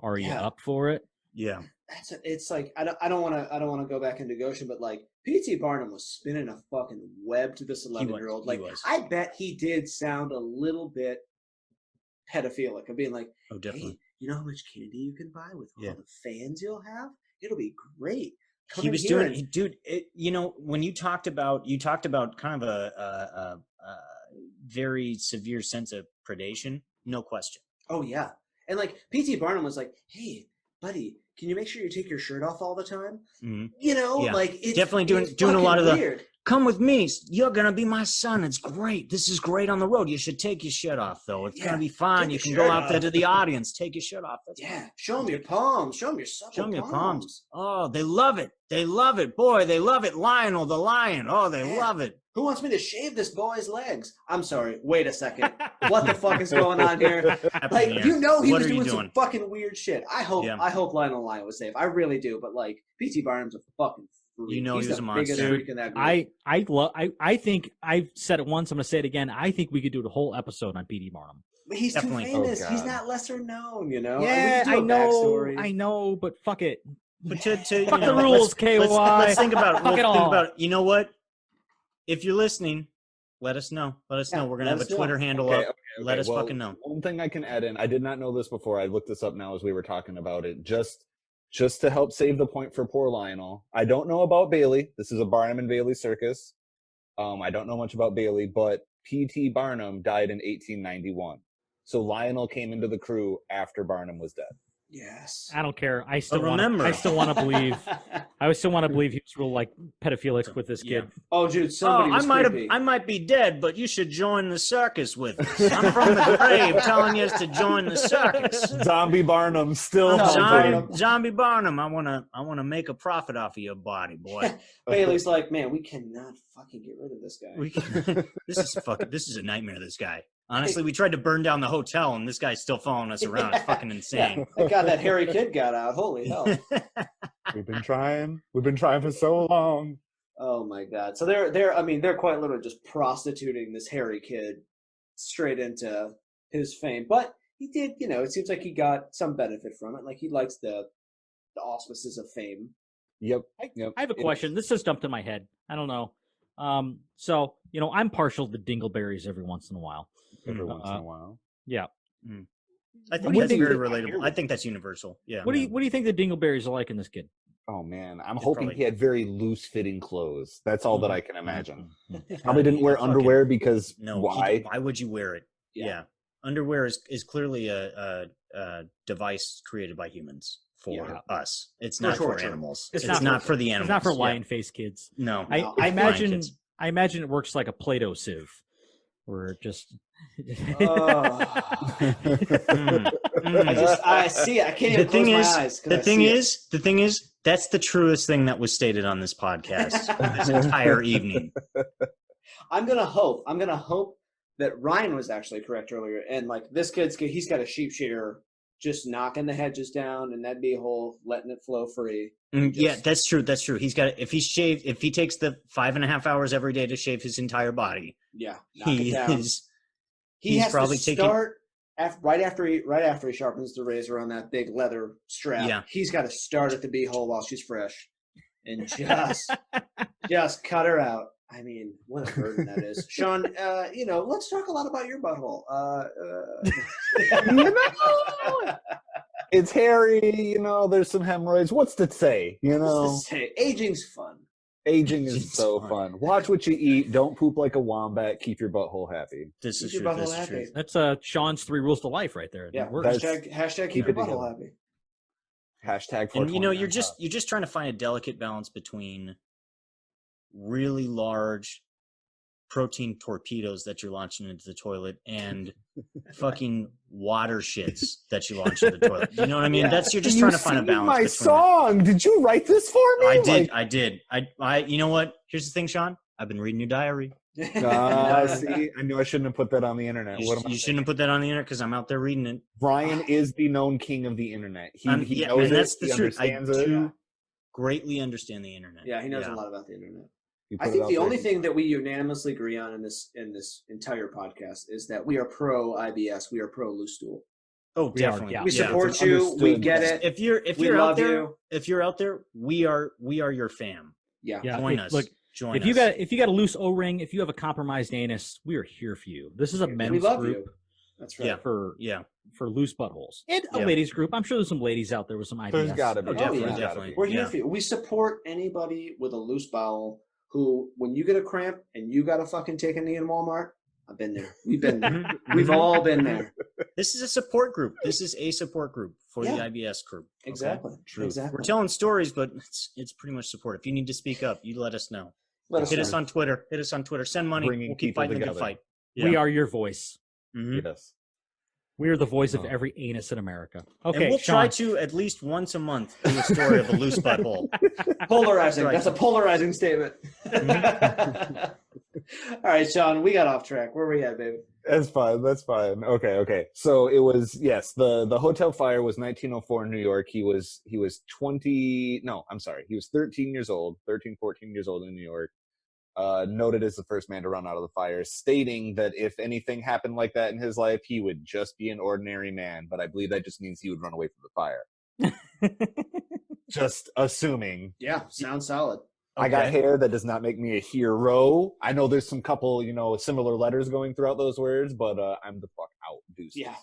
Are you up for it?
Yeah.
It's like I don't want to go back into Goshen, but P.T. Barnum was spinning a fucking web to this 11-year-old. I bet he did sound a little bit pedophilic of being like,
oh, definitely.
Hey, you know how much candy you can buy with all the fans you'll have? It'll be great.
He was doing, dude. When you talked about kind of a very severe sense of predation, no question.
Oh yeah, And like P.T. Barnum was like, hey, buddy, can you make sure you take your shirt off all the time?
Mm-hmm.
You know, like it's
definitely doing a lot of weird. Come with me. You're gonna be my son. It's great. This is great on the road. You should take your shirt off, though. It's gonna be fine. You can go out there to the audience. Take your shirt off. That's fine.
Show them your palms. Show them your supple
Show them your palms. Oh, they love it. They love it. Boy, they love it. Lionel, the lion. Oh, they love it.
Who wants me to shave this boy's legs? I'm sorry. Wait a second. What the fuck is going on here? Like, you know, he was doing some fucking weird shit. I hope Lionel the Lion was safe. I really do. But like, P.T. Barnum's a fucking freak.
You know,
he's
he was a monster.
I think I've said it once. I'm gonna say it again. I think we could do the whole episode on P.T. Barnum.
But he's definitely too famous. He's not lesser known. You know.
Yeah, I know. I know. But fuck it.
But to
fuck the rules, KY.
Let's think about it. Think about it. You know what? If you're listening, let us know. Let us know. We're going to have a Twitter handle up. Okay. Let us fucking know.
One thing I can add in, I did not know this before. I looked this up now as we were talking about it. Just to help save the point for poor Lionel. I don't know about Bailey. This is a Barnum and Bailey circus. I don't know much about Bailey, but P.T. Barnum died in 1891. So Lionel came into the crew after Barnum was dead.
Yes.
I don't care. I still want to believe. I still want to believe he was real like pedophilic with this kid.
Oh, dude, somebody was creepy.
I might be dead, but you should join the circus with us. I'm from the grave telling you to join the circus.
Zombie Barnum still.
Zombie Barnum. I wanna make a profit off of your body, boy.
Bailey's like, man, we cannot fucking get rid of this guy.
This is a nightmare. This guy. Honestly, we tried to burn down the hotel, and this guy's still following us around. It's fucking insane.
Yeah. Thank God that hairy kid got out. Holy hell.
We've been trying for so long.
Oh my God. So they're quite literally just prostituting this hairy kid straight into his fame. But he did, it seems like he got some benefit from it. Like he likes the auspices of fame.
Yep.
I have a question. This just jumped in my head. I don't know. So, I'm partial to dingleberries every once in a while.
Every once in a while.
Yeah.
Mm. I think that's very relatable. I think that's universal. Yeah.
What do you think the dingleberries are like in this kid?
Oh man, I'm hoping he had very loose fitting clothes. That's all that I can imagine. Probably didn't wear underwear because why?
Why would you wear it? Yeah. Underwear is clearly a device created by humans for us. It's not for animals. It's not for the animals.
It's not for lion-faced kids.
No.
I imagine it works like a Play-Doh sieve. We're just.
I see it. I can't even close my eyes.
The thing is, that's the truest thing that was stated on this podcast this entire evening.
I'm gonna hope that Ryan was actually correct earlier, and like this he's got a sheep shearer just knocking the hedges down, and that'd be a whole letting it flow free.
Yeah, that's true. That's true. He's got if he takes the 5.5 hours every day to shave his entire body.
Yeah,
he
has
probably
to start right after he sharpens the razor on that big leather strap.
Yeah.
He's got to start at the beehole while she's fresh, and just cut her out. I mean, what a burden that is, Sean. Let's talk a lot about your butthole.
It's hairy. There's some hemorrhoids. What's to say?
Aging's fun.
Aging is so fun. Watch what you eat. Don't poop like a wombat. Keep your butthole happy.
This is true.
That's Sean's 3 rules to life right there.
Yeah. Hashtag keep your butthole happy.
Hashtag.
And you're just trying to find a delicate balance between really large protein torpedoes that you're launching into the toilet and fucking water shits that you launch into the toilet. You know what I mean?
Yeah.
You're just trying to find a balance.
My song. Did you write this for me?
I did. You know what? Here's the thing, Sean. I've been reading your diary.
See, I knew I shouldn't have put that on the internet.
You shouldn't have put that on the internet because I'm out there reading it.
Brian is the known king of the internet. He knows
and that's
it.
The truth.
Understands
I do
it.
greatly understand the internet.
Yeah, he knows a lot about the internet. I think the only thing that we unanimously agree on in this entire podcast is that we are pro IBS. We are pro loose stool.
Oh, definitely.
We support you. We get it.
If you're out there, we are your fam.
Yeah.
Join us.
Look,
Join
us. If you got a loose O-ring, if you have a compromised anus, we are here for you. This is a men's group.
You. That's right.
For loose buttholes. And a ladies group. I'm sure there's some ladies out there with some IBS.
There's gotta be.
Definitely.
We're here for you. We support anybody with a loose bowel who, when you get a cramp and you got to fucking take a knee in Walmart, I've been there. We've been there. We've all been there.
This is a support group. This is a support group for the IBS group. Okay?
Exactly. Exactly.
We're telling stories, but it's pretty much support. If you need to speak up, you let us know. Hit us on Twitter. Send money. We'll keep fighting the good fight. Yeah.
We are your voice.
Mm-hmm.
Yes.
We are the voice of every anus in America. Okay,
and we'll
Sean.
try to at least once a month do a story of a loose butthole.
Polarizing. That's a polarizing statement.
Mm-hmm.
All right, Sean, we got off track. Where were we at, baby?
That's fine. Okay. So it was, the hotel fire was 1904 in New York. He was 13 years old, 14 years old in New York. Noted as the first man to run out of the fire, stating that if anything happened like that in his life, he would just be an ordinary man. But I believe that just means he would run away from the fire. Just assuming.
Yeah, sounds solid.
Okay. I got hair. That does not make me a hero. I know there's some couple, similar letters going throughout those words, but I'm the fuck out, deuces.
Yeah.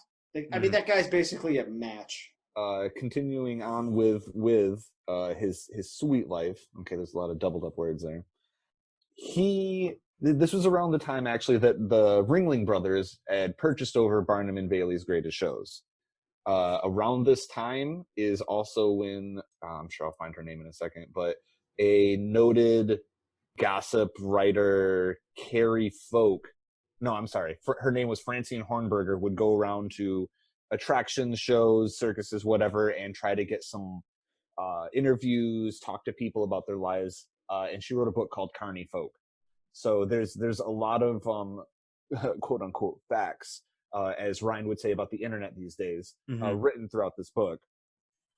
I mean, that guy's basically a match.
Continuing on with his sweet life. Okay, there's a lot of doubled up words there. This was around the time actually that the Ringling Brothers had purchased over Barnum and Bailey's Greatest Shows. Around this time is also when I'm sure I'll find her name in a second, but a noted gossip writer, Carrie Folk. No, I'm sorry. Her name was Francine Hornberger. Would go around to attractions, shows, circuses, whatever, and try to get some interviews, talk to people about their lives. And she wrote a book called Carney Folk. So there's a lot of quote unquote facts, as Ryan would say about the internet these days, written throughout this book.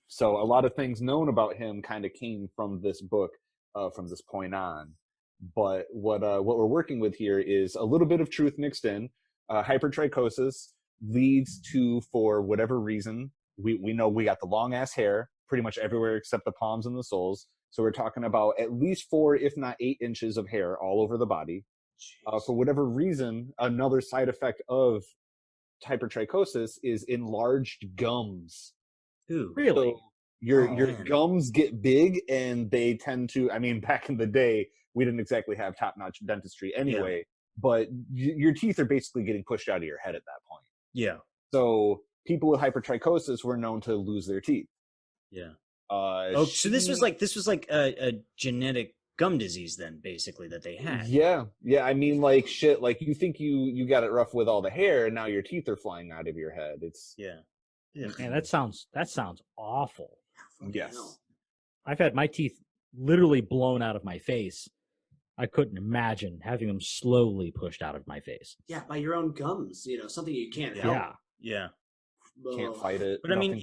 So a lot of things known about him kind of came from this book from this point on. But what we're working with here is a little bit of truth mixed in. Hypertrichosis leads to, for whatever reason, we know we got the long ass hair pretty much everywhere except the palms and the soles. So we're talking about at least 4, if not 8 inches of hair all over the body. For whatever reason, another side effect of hypertrichosis is enlarged gums.
Ooh,
really?
So your gums get big, and they tend to, I mean, back in the day, we didn't exactly have top-notch dentistry anyway, but your teeth are basically getting pushed out of your head at that point.
Yeah.
So people with hypertrichosis were known to lose their teeth.
Yeah. So this was like a genetic gum disease then, basically, that they had.
Yeah. I mean, like shit. Like you think you got it rough with all the hair, and now your teeth are flying out of your head. It's
Man, that sounds awful.
Yes.
I've had my teeth literally blown out of my face. I couldn't imagine having them slowly pushed out of my face.
Yeah, by your own gums. Something you can't help.
Yeah.
Can't fight it.
But I mean,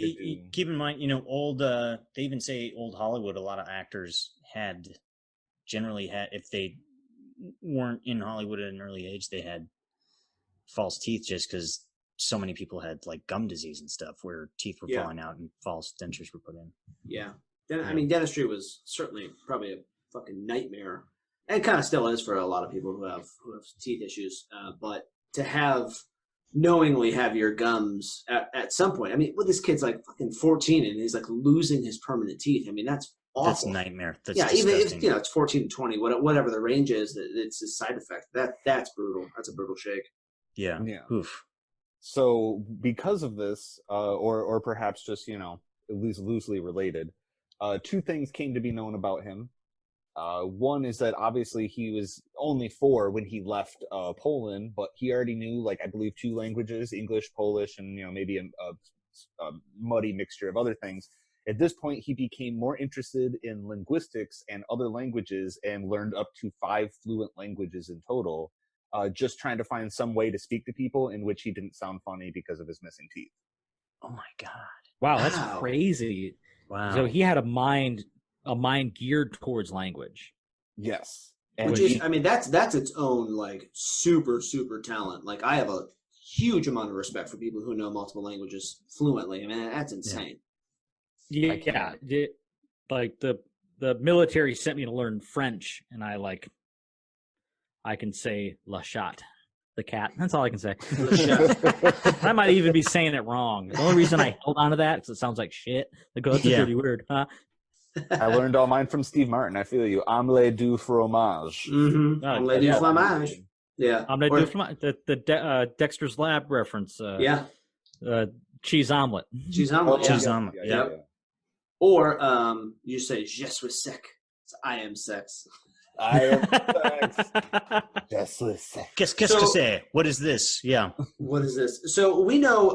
keep in mind, they even say old Hollywood, a lot of actors generally had, if they weren't in Hollywood at an early age, they had false teeth just because so many people had like gum disease and stuff where teeth were falling out and false dentures were put in.
Yeah. I mean, dentistry was certainly probably a fucking nightmare, and kind of still is for a lot of people who have teeth issues. But to knowingly have your gums at some point. I mean, this kid's like fucking 14 and he's like losing his permanent teeth. I mean, that's awful.
That's a nightmare. That's
disgusting. Even if it's 14 to 20, whatever the range is, it's a side effect. That's brutal. That's a brutal shake.
Yeah. Oof.
So because of this, or perhaps just at least loosely related, 2 things came to be known about him. One is that obviously he was only 4 when he left Poland, but he already knew, I believe, 2 languages, English, Polish, and maybe a muddy mixture of other things. At this point, he became more interested in linguistics and other languages and learned up to 5 fluent languages in total, just trying to find some way to speak to people in which he didn't sound funny because of his missing teeth.
Oh my God.
Wow, that's crazy.
Wow.
So he had a mind geared towards language.
Yes.
Which is, that's its own super, super talent. I have a huge amount of respect for people who know multiple languages fluently. I mean, that's insane.
Yeah. The military sent me to learn French, and I can say "la chat," the cat. That's all I can say. I might even be saying it wrong. The only reason I held on to that is it sounds like shit. That's a dirty word, huh?
I learned all mine from Steve Martin. I feel you. Omelette du fromage.
Mm-hmm. Omelette du fromage. Yeah.
Omelette du fromage. The Dexter's Lab reference.
Yeah.
cheese omelet.
Cheese omelet.
Cheese
yeah.
omelet.
Yeah.
Or you say je suis sec. I am sex.
I am sex. Just listen.
Qu'est-ce que c'est? What is this? Yeah.
What is this? So we know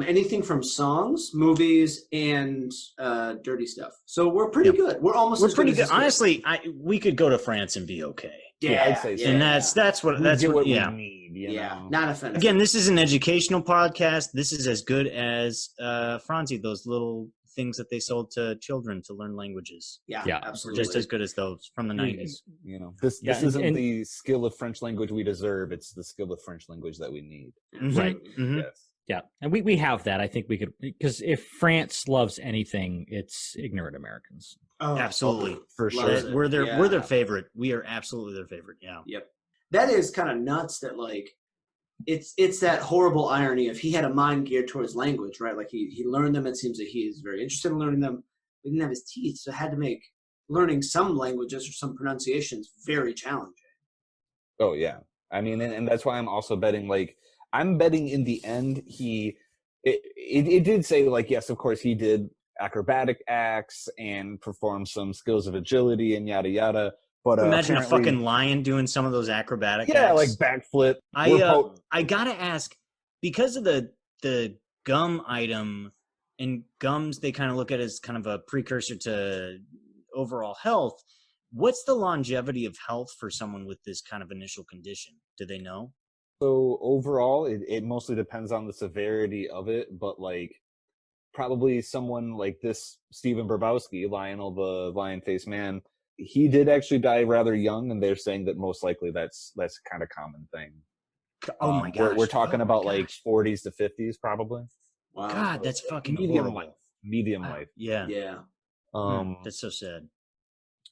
anything from songs, movies, and dirty stuff. So we're pretty good. We're almost.
We're pretty good. Honestly, we could go to France and be okay.
Yeah,
I'd say so.
And that's what
We
yeah.
we need. You know?
Not offensive.
Again, this is an educational podcast. This is as good as Franzi, those little things that they sold to children to learn languages.
Yeah.
Absolutely.
Just as good as those from the 90s.
You know, this
Yeah,
isn't
and-
the skill of French language we deserve. It's the skill of French language that we need.
Right.
Mhm.
Yes.
Yeah, and we have that. I think we could, because if France loves anything, it's ignorant Americans.
Oh,
Absolutely.
For
Loves
sure.
it.
We're
Yeah.
their favorite. We are absolutely their favorite. Yeah.
Yep. That is kind of nuts that like it's that horrible irony of he had a mind geared towards language, right? Like he learned them. It seems that he is very interested in learning them. But he didn't have his teeth, so had to make learning some languages or some pronunciations very challenging.
Oh yeah. I mean, and that's why I'm also betting. Like, I'm betting in the end, it did say like, yes, of course he did acrobatic acts and performed some skills of agility and yada yada. But
Imagine a
apparently-
fucking lion doing some of those acrobatic
yeah,
acts.
like backflip.
I gotta ask, because of the gum item, and gums they kind of look at as kind of a precursor to overall health. What's the longevity of health for someone with this kind of initial condition? Do they know?
So overall, it mostly depends on the severity of it, but like probably someone like this Stephan Bibrowski, Lionel the lion-faced man, he did actually die rather young, and they're saying that most likely that's kind of common thing.
Oh my gosh.
We're talking
Oh my
about like
gosh.
40s to 50s probably.
Wow.
God, that's fucking
Medium
horrible.
life. Medium life.
Yeah.
Yeah.
That's so sad.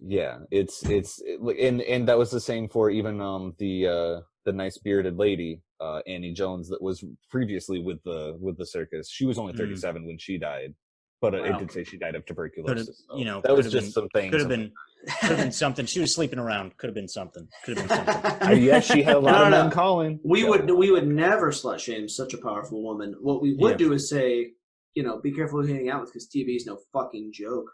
Yeah, it's and that was the same for even the nice bearded lady Annie Jones that was previously with the circus. She was only 37 when she died, but it
Wow.
did say she died of tuberculosis.
You know,
that was
could've
just
been-
some things.
Could have been something. She was sleeping around. Could have been something. Could have been something.
Yes, she had a lot
No,
of
no,
men
no.
calling.
We would never slut shame such a powerful woman. What we would do is say, be careful who you're hanging out with because TB is no fucking joke.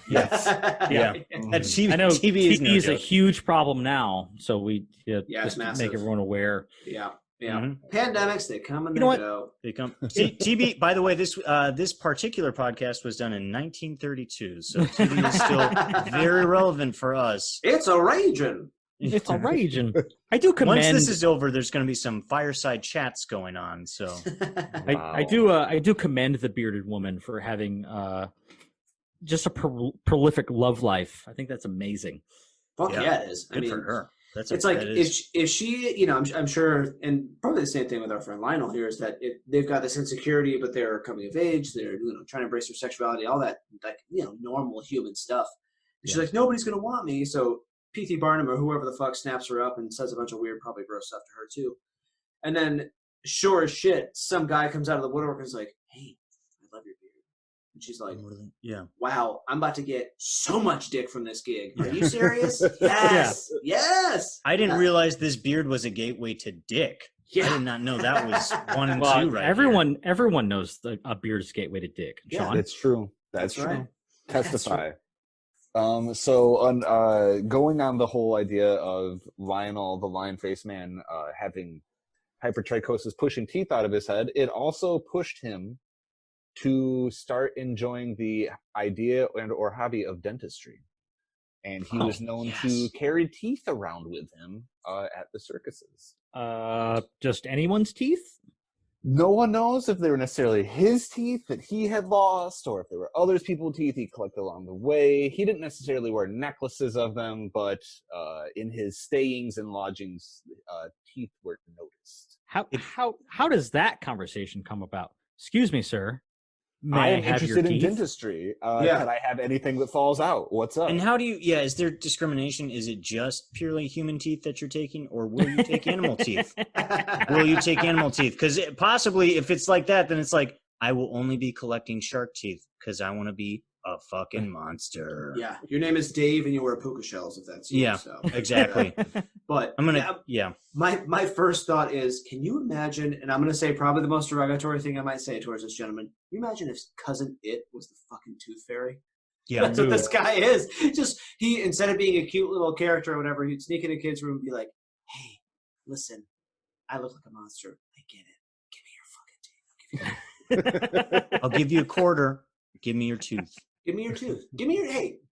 Yes.
Yeah. That TV,
I know
TV is no
is a
joke.
huge problem now, so we
Yeah, it's
just to
massive.
make everyone aware.
Yeah.
Mhm.
Pandemics, they come and
You
they
know what?
go.
They come. TB. By the way, this particular podcast was done in 1932, so TV is still very relevant for us.
It's a raging.
It's a rage, and I do commend.
Once this is over, there's going to be some fireside chats going on. So
I do commend the bearded woman for having just a prolific love life. I think that's amazing.
Fuck
Yeah.
yeah, it is.
good for her.
It's like if she, I'm sure, and probably the same thing with our friend Lionel here is that if they've got this insecurity, but they're coming of age, they're trying to embrace their sexuality, all that like normal human stuff. And she's like, nobody's gonna want me. So P.T. Barnum or whoever the fuck snaps her up and says a bunch of weird, probably gross stuff to her too. And then sure as shit, some guy comes out of the woodwork and is like, hey, I love your beard. And she's like,
yeah.
wow, I'm about to get so much dick from this gig. Are
Yeah.
you serious? Yes. Yes.
I didn't realize this beard was a gateway to dick.
Yeah.
I did not know that was 1 and
Well,
2 right
everyone knows a beard is gateway to dick.
Yeah,
Sean,
It's true. That's
That's
true.
right.
Testify. So going on the whole idea of Lionel, the lion-faced man, having hypertrichosis pushing teeth out of his head, it also pushed him to start enjoying the idea and or hobby of dentistry. And he was known to carry teeth around with him at the circuses.
just anyone's teeth.
No one knows if they were necessarily his teeth that he had lost or if there were other people's teeth he collected along the way. He didn't necessarily wear necklaces of them, but in his stayings and lodgings, teeth were noticed.
How does that conversation come about? Excuse me, sir. May
I am
have your
interested in
teeth?
dentistry.
Yeah.
Can I have anything that falls out? What's up?
And how do you, is there discrimination? Is it just purely human teeth that you're taking, or will you take animal teeth? Will you take animal teeth? Because possibly if it's like that, then it's like, I will only be collecting shark teeth because I want to be a fucking monster.
Yeah, your name is Dave, and you wear puka shells. If that's you,
Yeah,
so.
exactly.
But
I'm gonna. Yeah.
My first thought is, can you imagine? And I'm gonna say probably the most derogatory thing I might say towards this gentleman. Can you imagine if cousin It was the fucking Tooth Fairy?
Yeah.
That's what this guy is. Just he, instead of being a cute little character or whatever, he'd sneak in a kid's room and be like, "Hey, listen, I look like a monster. I get it. Give me your fucking teeth.
I'll give you a quarter. Give me your tooth.
Give me your tooth. Give me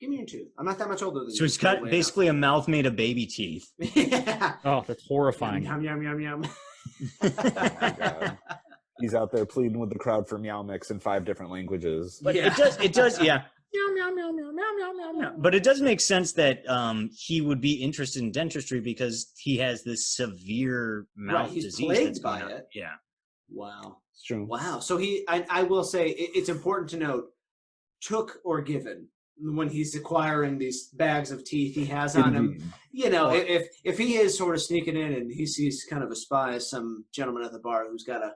your tooth. I'm not that much older than you.
So it's got basically a mouth made of baby teeth.
Yeah.
Oh, that's horrifying.
Yum, yum, yum, yum.
Oh my God. He's out there pleading with the crowd for meow mix in 5 different languages.
But
Yeah.
it does, yeah. Meow, meow, meow, meow, meow, meow, meow, meow. But it does make sense that he would be interested in dentistry because he has this severe mouth
He's
disease
plagued
that's going
by
on.
it.
Yeah.
Wow.
It's true.
Wow. So I will say it's important to note, took or given when he's acquiring these bags of teeth he has on him.
Indeed.
You know, if he is sort of sneaking in and he sees kind of a spy as some gentleman at the bar who's got a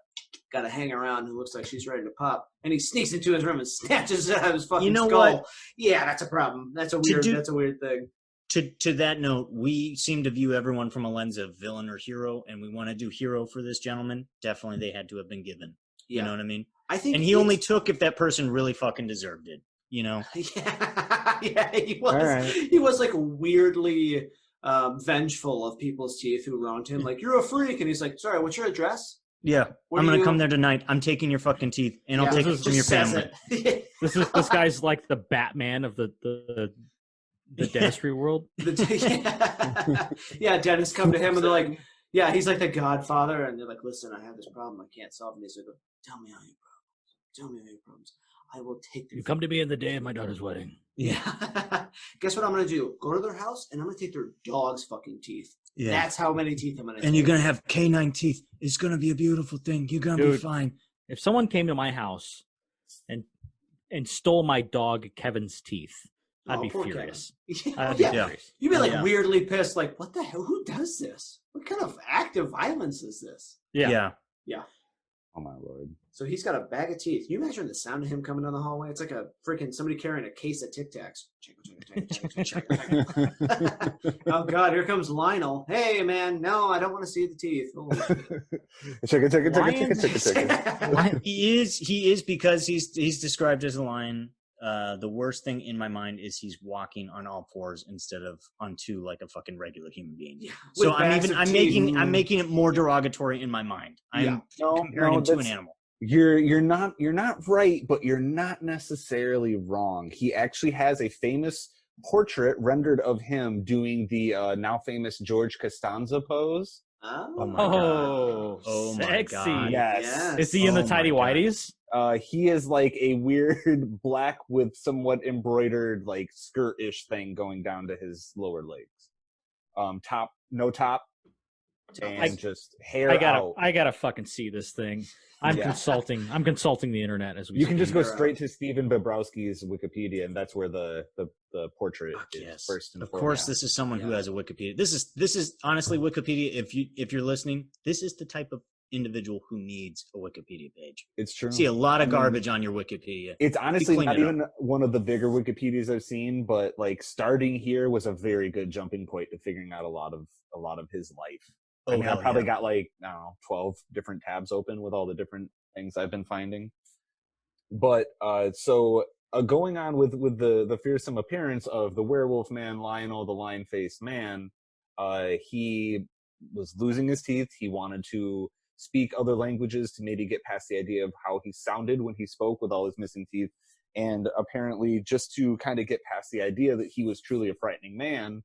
hang around who looks like she's ready to pop, and he sneaks into his room and snatches it out of his fucking skull.
What?
Yeah, that's a problem. That's a weird thing.
To that note, we seem to view everyone from a lens of villain or hero, and we want to do hero for this gentleman. Definitely they had to have been given.
Yeah.
You know what I mean?
I think
and he only took if that person really fucking deserved it. You know?
Yeah, he was.
Right.
He was like weirdly vengeful of people's teeth who wronged him. Like, you're a freak, and he's like, "Sorry, what's your address?"
Yeah, I'm gonna come there tonight. I'm taking your fucking teeth, and I'll take it from your family.
This guy's like the Batman of the dentistry world.
Yeah, dentists come to him and they're like, "Yeah, he's like the Godfather," and they're like, "Listen, I have this problem I can't solve," and he's like, "Tell me all your problems. Tell me all your problems. I will take them."
You come to me on the day of my daughter's wedding.
Yeah. Guess what I'm gonna do? Go to their house and I'm gonna take their dog's fucking teeth.
Yeah.
That's how many teeth I'm gonna take.
And you're gonna have canine teeth. It's gonna be a beautiful thing. You're gonna be fine.
If someone came to my house and stole my dog Kevin's teeth, I'd be furious. I'd be furious.
You'd be like weirdly pissed, like, what the hell? Who does this? What kind of act of violence is this?
Yeah.
Oh my Lord.
So he's got a bag of teeth. Can you imagine the sound of him coming down the hallway? It's like a freaking somebody carrying a case of Tic Tacs. Oh God, here comes Lionel. Hey man, no, I don't want to see the teeth.
Check it.
He is because he's described as a lion. The worst thing in my mind is he's walking on all fours instead of on 2 like a fucking regular human being. Yeah, so I'm making it more derogatory in my mind. I'm comparing him to an animal.
You're not right, but you're not necessarily wrong. He actually has a famous portrait rendered of him doing the now famous George Costanza pose.
Oh
my god! Oh
sexy.
My god!
Yes.
Is he in the tidy whities?
He is like a weird black with somewhat embroidered like skirt-ish thing going down to his lower legs. No top, and just hair out.
I gotta fucking see this thing. I'm consulting the internet as we.
You can just go straight to Stephan Bibrowski's Wikipedia, and that's where the portrait is first. And
of course, this is someone who has a Wikipedia. This is honestly Wikipedia. If you're listening, this is the type of individual who needs a Wikipedia page.
It's true.
See a lot of garbage on your Wikipedia.
It's honestly not even one of the bigger Wikipedias I've seen, but like starting here was a very good jumping point to figuring out a lot of his life. I mean, I probably got like, I don't know, 12 different tabs open with all the different things I've been finding. But going on with the fearsome appearance of the werewolf man, Lionel, the lion-faced man, he was losing his teeth. He wanted to speak other languages to maybe get past the idea of how he sounded when he spoke with all his missing teeth. And apparently just to kind of get past the idea that he was truly a frightening man,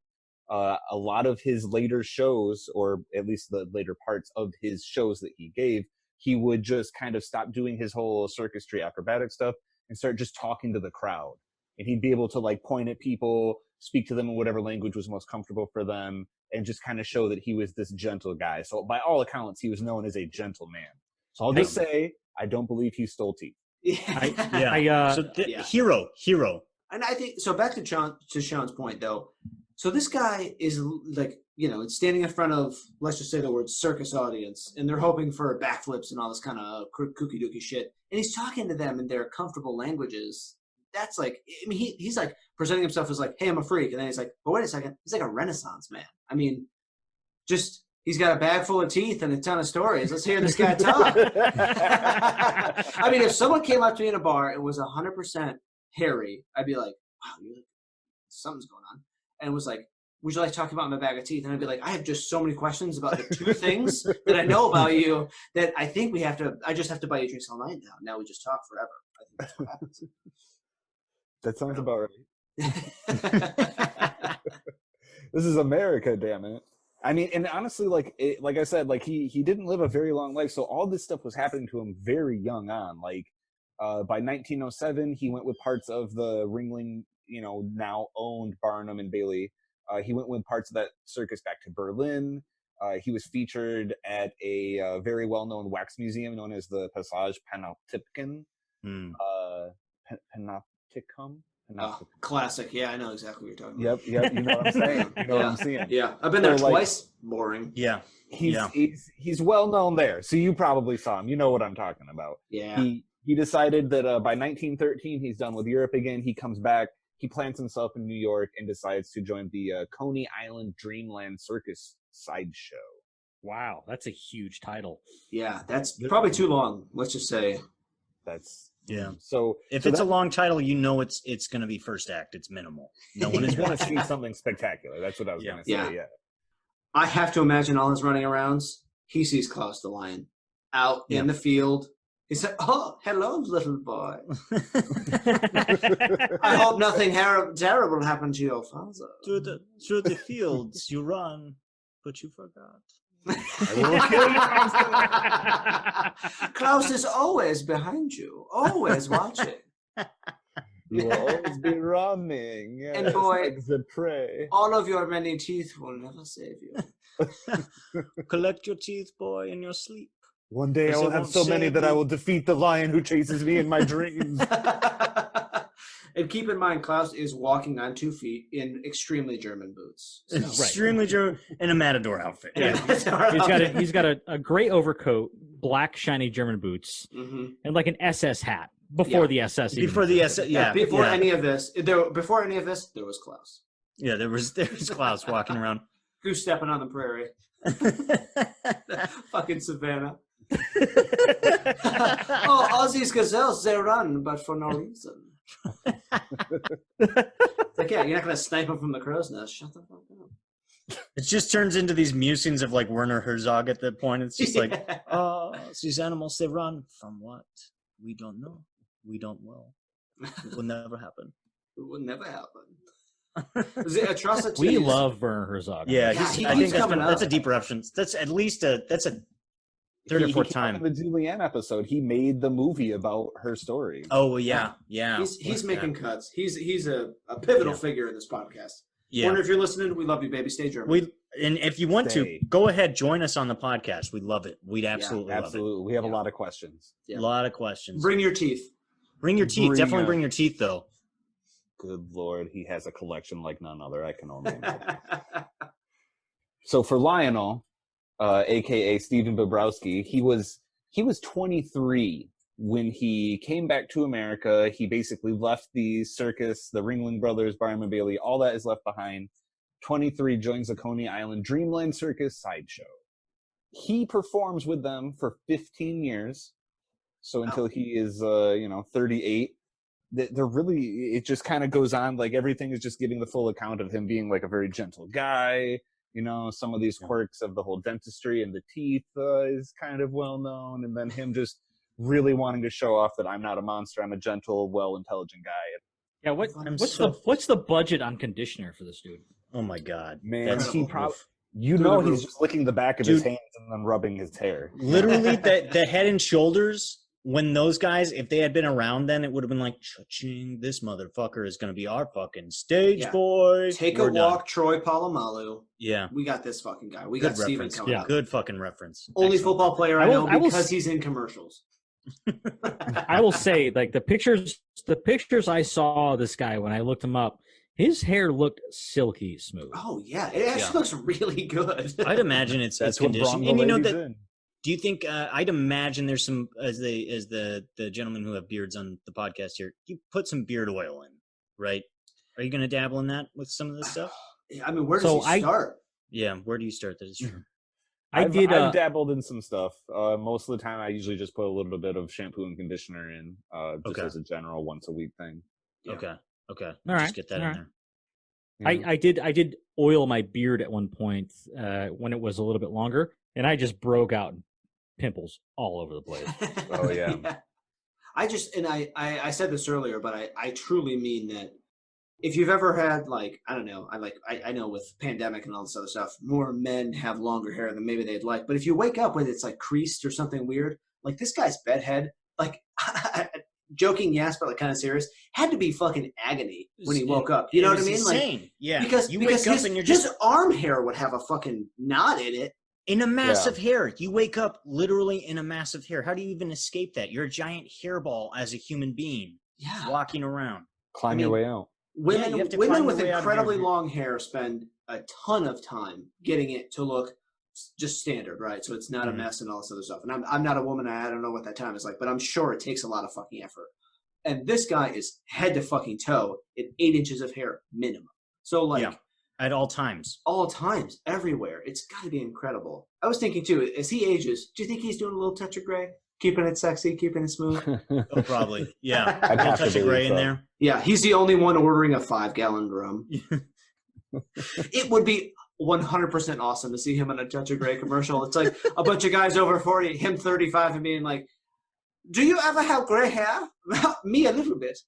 a lot of his later shows, or at least the later parts of his shows that he gave, he would just kind of stop doing his whole circus street acrobatic stuff and start just talking to the crowd. And he'd be able to like point at people, speak to them in whatever language was most comfortable for them, and just kind of show that he was this gentle guy. So by all accounts, he was known as a gentle man. So I'll just say, I don't believe he stole teeth.
Hero.
And I think, so back to Sean's point though, so this guy is like, it's standing in front of, let's just say the word circus audience, and they're hoping for backflips and all this kind of kooky dooky shit. And he's talking to them in their comfortable languages. that's like, I mean, he's like presenting himself as like, hey, I'm a freak. And then he's like, but wait a second, he's like a Renaissance man. I mean, just, he's got a bag full of teeth and a ton of stories. Let's hear this guy talk. I mean, if someone came up to me in a bar and was 100% hairy, I'd be like, wow, something's going on. And it was like, would you like to talk about my bag of teeth? And I'd be like, I have just so many questions about the two things that I know about you that I think I just have to buy you drinks all night now. Now we just talk forever. I think that's what happens.
That sounds about right. This is America, damn it. I mean, and honestly, like I said, like he didn't live a very long life, so all this stuff was happening to him very young on. Like by 1907, he went with parts of the Ringling, now owned Barnum and Bailey. He went with parts of that circus back to Berlin. He was featured at a very well-known wax museum known as the Passage Panopticon. Panopticon?
Classic. Yeah, I know exactly what you're talking about.
Yep. You know what I'm saying. You know what I'm seeing.
Yeah, I've been there twice. Boring.
Yeah.
He's well known there, so you probably saw him. You know what I'm talking about.
Yeah.
He decided that by 1913 he's done with Europe again. He comes back. He plants himself in New York and decides to join the Coney Island Dreamland Circus sideshow.
Wow, that's a huge title.
Yeah, that's probably too long. Let's just say.
That's
So if it's a long title, it's going to be first act. It's minimal. No one is
going to see something spectacular. That's what I was going to say. Yeah.
I have to imagine all his running arounds. He sees Klaus the lion out in the field. He said, "Oh, hello, little boy. I hope nothing terrible happened to your father."
Through the fields you run, but you forgot.
I will kill you.
Klaus is always behind you, always watching.
You will always be running. Yes,
and boy,
like the prey.
All of your many teeth will never save you.
Collect your teeth, boy, in your sleep.
One day I will have so many that I will defeat the lion who chases me in my dreams.
And keep in mind, Klaus is walking on 2 feet in extremely German boots. So.
Extremely German in a matador outfit.
Yeah. He's got a gray overcoat, black shiny German boots, and like an SS hat before the SS.
Before the SS,
Before any of this, there was Klaus.
Yeah, there was Klaus walking around.
Goose stepping on the prairie. Fucking savannah. All these gazelles, they run, but for no reason. Like, yeah, you're not gonna snipe them from the crow's nest. Shut the fuck up.
It just turns into these musings of like Werner Herzog at that point. It's just like, these animals, they run from what? We don't know. We don't know. It will never happen.
It will never happen. Is it atrocities?
We love Werner Herzog.
Yeah, I think that's a deep reference. That's at least that's a 3rd or 4th time.
In the Julianne episode, he made the movie about her story.
Oh well, yeah.
He's making cuts. He's a pivotal figure in this podcast. Yeah. Werner, if you're listening, we love you, baby. Stay German.
And if you want to, go ahead, join us on the podcast. We'd love it. We'd absolutely love it.
We have a lot of questions.
A lot of questions.
Bring your teeth.
Definitely bring your teeth, though.
Good Lord, he has a collection like none other. I can only imagine. So for Lionel, aka Stephan Bibrowski, he was 23 when he came back to America. He basically left the circus, the Ringling Brothers, Barnum and Bailey, all that is left behind. 23, joins the Coney Island Dreamland Circus sideshow. He performs with them for 15 years. So until he is, 38. They're really, it just kind of goes on, like everything is just giving the full account of him being like a very gentle guy. Some of these quirks of the whole dentistry and the teeth is kind of well known. And then him just really wanting to show off that I'm not a monster. I'm a gentle, intelligent guy.
Yeah, what's the budget on conditioner for this dude?
Oh my God,
man! He probably, he's just licking the back of his hands and then rubbing his hair.
Literally, the Head and Shoulders. When those guys, if they had been around then, it would have been like, cha-ching, this motherfucker is going to be our fucking stage boy.
Take a walk, Troy Polamalu.
Yeah.
We got this fucking guy. We got Stephen coming up.
Good fucking reference.
Only football player I know because he's in commercials.
I will say, like, the pictures I saw of this guy when I looked him up, his hair looked silky smooth.
Oh, yeah. It actually looks really good.
I'd imagine it's
That's
conditioned. And Do you think I'd imagine there's some as the gentlemen who have beards on the podcast here, you put some beard oil in, right? Are you going to dabble in that with some of this stuff?
I mean, where does he start?
Yeah, where do you start? That is true.
I've dabbled in some stuff. Most of the time, I usually just put a little bit of shampoo and conditioner in, just as a general once a week thing.
Yeah. Okay.
All right.
Just get that in there.
Yeah. I did oil my beard at one point when it was a little bit longer, and I just broke out pimples all over the place.
Oh yeah.
I said this earlier, but I truly mean that. If you've ever had I know with pandemic and all this other stuff, more men have longer hair than maybe they'd like. But if you wake up with it's like creased or something weird, like this guy's bedhead, like joking, yes, but like kind of serious, had to be fucking agony when he woke up. You know what I mean?
Insane.
Like,
yeah.
Because
wake up and you're
his arm hair would have a fucking knot in it.
In a mass of hair. You wake up literally in a mass of hair. How do you even escape that? You're a giant hairball as a human being.
Yeah.
Walking around.
Climb your way out.
Women with incredibly long hair spend a ton of time getting it to look just standard, right? So it's not a mess and all this other stuff. And I'm not a woman. I don't know what that time is like, but I'm sure it takes a lot of fucking effort. And this guy is head to fucking toe in 8 inches of hair minimum. So
at all times.
All times, everywhere. It's got to be incredible. I was thinking too, as he ages, do you think he's doing a little touch of gray? Keeping it sexy, keeping it smooth?
Oh, probably. Yeah. A little touch of gray in there.
Yeah, he's the only one ordering a 5-gallon drum. It would be 100% awesome to see him in a touch of gray commercial. It's like a bunch of guys over 40, him 35, and being like, do you ever have gray hair? Me a little bit.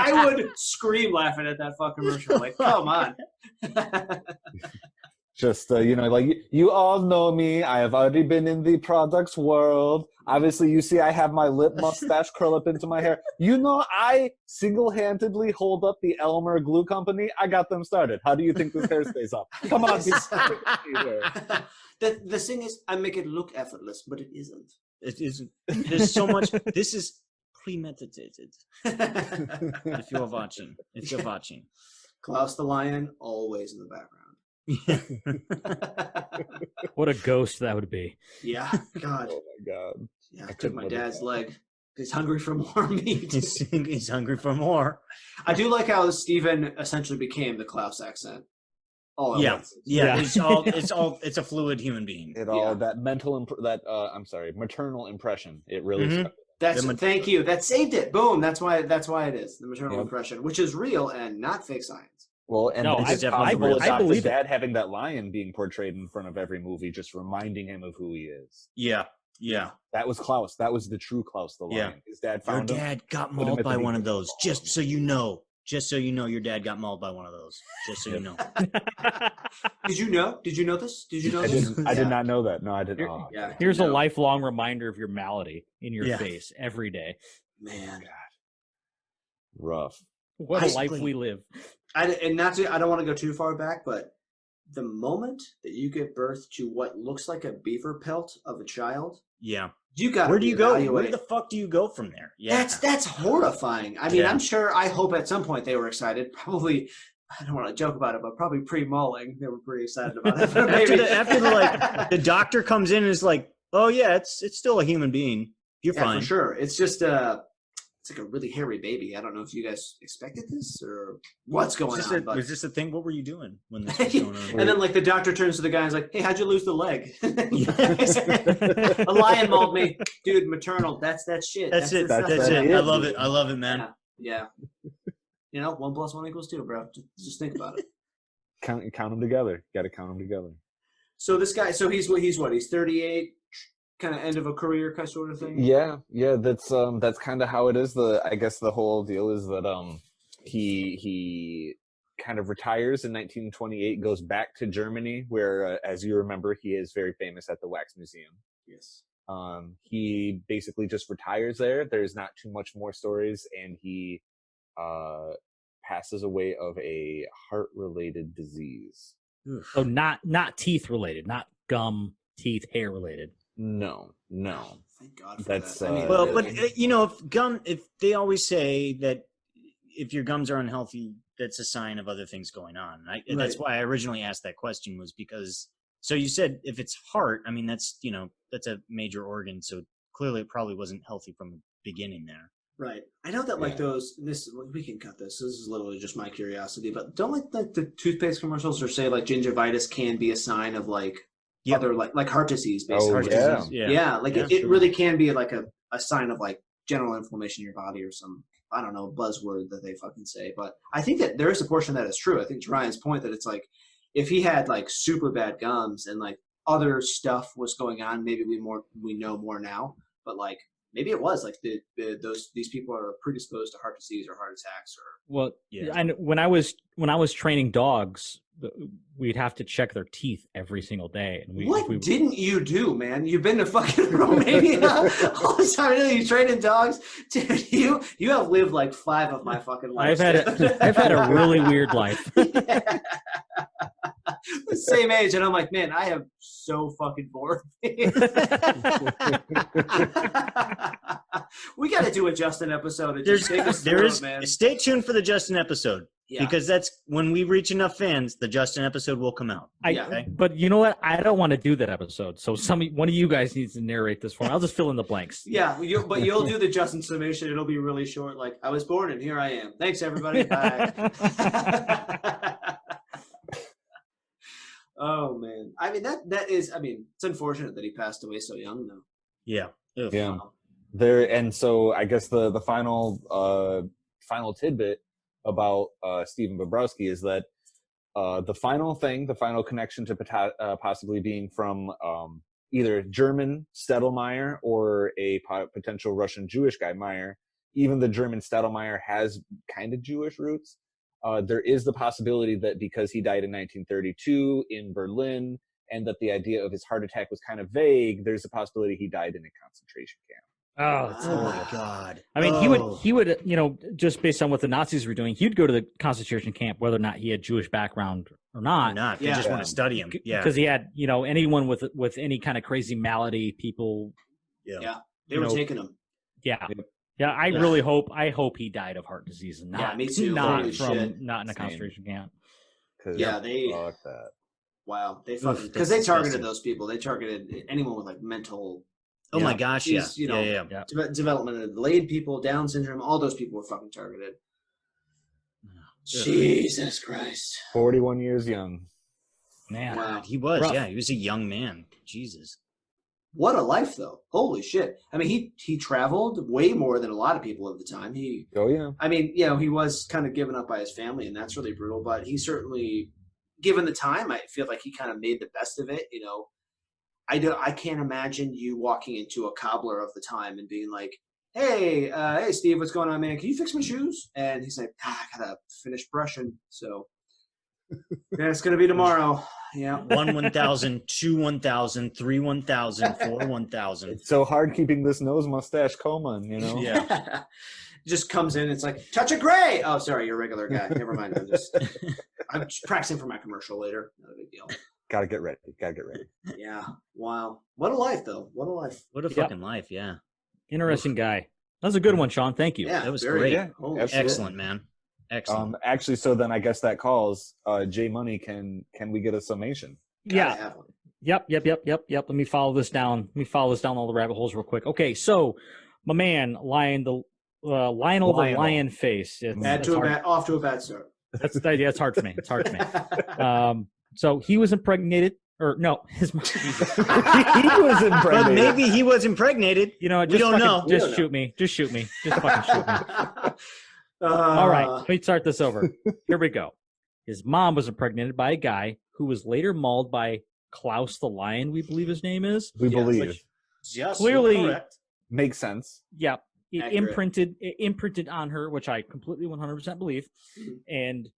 I would scream laughing at that fucking commercial. Like, come on.
Just, like, you all know me. I have already been in the products world. Obviously, you see I have my lip mustache curl up into my hair. I single-handedly hold up the Elmer Glue Company. I got them started. How do you think this hair stays up? Come on,
The thing is, I make it look effortless, but it isn't.
It isn't. There's so much. This is premeditated. If you're watching.
Klaus the Lion, always in the background.
What a ghost that would be.
Yeah, God.
Oh my God.
Yeah, I took my dad's leg. He's hungry for more meat.
He's hungry for more.
I do like how Stephen essentially became the Klaus accent.
Yeah. It's a fluid human being.
That maternal impression. It really.
Thank you. That saved it. Boom. That's why it is the maternal impression, which is real and not fake science.
Well, and
I
believe dad having that lion being portrayed in front of every movie, just reminding him of who he is.
Yeah.
That was Klaus. That was the true Klaus the lion. Yeah. His dad found him.
Your dad got mauled by one of those. Just so you know, your dad got mauled by one of those. Just so you know.
Did you know? Did you know this?
I did not know that. No, I didn't.
Here's a lifelong reminder of your malady in your face every day.
Man, God.
Rough.
What a life we live.
I don't want to go too far back, but the moment that you give birth to what looks like a beaver pelt of a child, you got.
Where do you go? Where the fuck do you go from there? Yeah,
that's horrifying. I mean, I'm sure. I hope at some point they were excited. Probably. I don't want to joke about it, but probably pre-mauling, they were pretty excited about it.
after the doctor comes in and is like, "Oh yeah, it's still a human being. You're fine
for sure." It's just it's like a really hairy baby. I don't know if you guys expected this or what's going on.
Was this a thing? What were you doing when this was going on?
And then the doctor turns to the guy and is like, "Hey, how'd you lose the leg?" A lion mauled me. Dude, maternal. That's that shit.
That's it. I love it. I love it, man.
Yeah. 1 + 1 = 2, bro. Just think about it.
Count them together. Got to count them together.
So this guy, he's 38, kind of end of a career kind of sort of thing.
Yeah. That's kind of how it is. I guess the whole deal is that he kind of retires in 1928, goes back to Germany, where as you remember, he is very famous at the Wax Museum.
Yes.
He basically just retires there. There's not too much more stories, and he passes away of a heart-related disease.
So not teeth related, not gum, teeth, hair related.
No.
Thank God for
that's
that. I mean,
but if they always say that if your gums are unhealthy, that's a sign of other things going on. That's why I originally asked that question, was because So you said if it's heart, I mean, that's a major organ. So clearly it probably wasn't healthy from the beginning there.
Right. I know that like we can cut this. This is literally just my curiosity, but don't like the toothpaste commercials or say like gingivitis can be a sign of like other like heart disease, basically. Yeah. Like it really can be like a sign of like general inflammation in your body or some, I don't know, buzzword that they fucking say. But I think that there is a portion that is true. I think to Ryan's point that it's like if he had like super bad gums and like other stuff was going on, maybe we know more now. But like maybe it was like these people are predisposed to heart disease or heart attacks or
and when I was training dogs, we'd have to check their teeth every single day. And
what didn't you do, man? You've been to fucking Romania all the time. I know you training dogs, dude. You have lived like 5 of my fucking lives.
I've had a really weird life.
The same age, and I'm like, man, I am so fucking bored. We got to do a Justin episode.
Stay tuned for the Justin episode because that's when we reach enough fans, the Justin episode will come out.
But you know what? I don't want to do that episode. So one of you guys needs to narrate this for me. I'll just fill in the blanks.
Yeah, but you'll do the Justin summation. It'll be really short. Like I was born and here I am. Thanks everybody. Bye. Oh man, I mean that is. I mean, it's unfortunate that he passed away so young, though.
Yeah.
Yeah. And so I guess the final tidbit about Stephan Bibrowski is that the final connection to possibly being from either German Stedelmeyer or a potential Russian Jewish guy Meyer. Even the German Stedelmeyer has kind of Jewish roots. There is the possibility that because he died in 1932 in Berlin and that the idea of his heart attack was kind of vague, there's a possibility he died in a concentration camp.
Oh
my God.
I mean, he would, just based on what the Nazis were doing, he'd go to the concentration camp, whether or not he had Jewish background or not.
They just want to study him. Yeah.
Because he had, anyone with any kind of crazy malady, people.
Yeah. They were taking him.
Yeah. Yeah, I hope he died of heart disease and not,
me too.
not in a concentration camp.
Wow, they fucking because they targeted those people. They targeted anyone with like mental.
Oh my gosh,
development delayed people, Down syndrome, all those people were fucking targeted. Jesus Christ,
41 years young.
Man,
wow. He was, rough. He was a young man. Jesus.
What a life, though! Holy shit! I mean, he traveled way more than a lot of people at the time. I mean, he was kind of given up by his family, and that's really brutal. But he certainly, given the time, I feel like he kind of made the best of it. I can't imagine you walking into a cobbler of the time and being like, "Hey, Steve, what's going on, man? Can you fix my shoes?" And he's like, "I gotta finish brushing, so yeah, it's gonna be tomorrow." Yeah.
1 1,000, 2 1,000, 3 1,000, 4 1,000.
It's so hard keeping this nose mustache common,
Yeah.
Just comes in. It's like, touch of gray. Oh, sorry, you're a regular guy. Never mind. I'm just practicing for my commercial later. Not a big deal.
Gotta get ready.
Yeah. Wow. What a life, though. What a life.
What a fucking life. Yeah.
Interesting guy. That was a good one, Sean. Thank you.
Yeah,
that was great.
Yeah,
excellent, man. Excellent.
Actually, so then I guess that calls J Money. Can we get a summation?
Yeah. Yep. Let me follow this down. All the rabbit holes real quick. Okay, so my man, Lionel the Lion Face.
Off to a bad start.
It's hard for me. So he was impregnated. Or no, his mom. He
was impregnated.
But maybe he was impregnated.
We don't know. Just shoot me. Just fucking shoot me. All right, let me start this over. Here we go. His mom was impregnated by a guy who was later mauled by Klaus the Lion, we believe his name is.
We believe.
Clearly
makes sense.
Yeah. It imprinted on her, which I completely 100% believe. And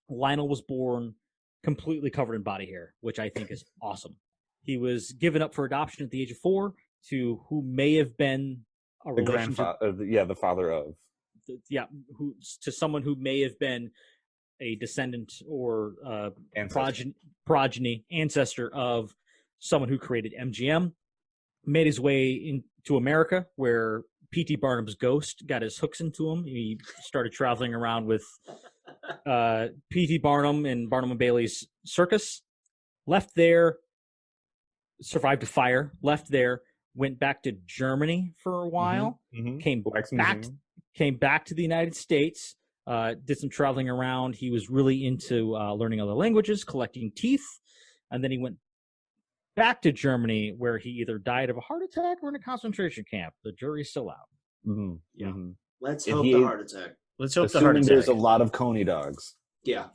Lionel was born completely covered in body hair, which I think is awesome. He was given up for adoption at the age of 4 to who may have been
the grandfather, the father of.
To someone who may have been a descendant or ancestor of someone who created MGM, made his way into America where P.T. Barnum's ghost got his hooks into him. He started traveling around with P.T. Barnum and Barnum and Bailey's circus, left there, survived a fire, left there, went back to Germany for a while, came back to the United States, did some traveling around. He was really into learning other languages, collecting teeth, and then he went back to Germany, where he either died of a heart attack or in a concentration camp. The jury's still out.
Yeah.
Let's hope the heart attack.
Let's hope the
Assuming
heart attack.
there's a lot of Coney dogs.
Yeah.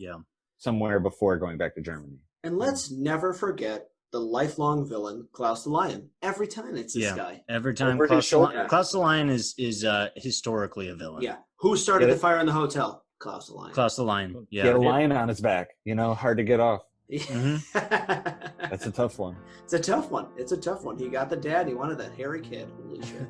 Somewhere before going back to Germany.
And let's never forget the lifelong villain, Klaus the Lion. Every time it's this guy.
Every time
Over his shoulder.
Klaus the Lion is historically a villain.
Yeah. Who started the fire in the hotel? Klaus the Lion.
Klaus the Lion. Yeah.
He had a lion on his back. Hard to get off.
Mhm.
That's a tough one.
It's a tough one. He got the dad. He wanted that hairy kid. Holy shit.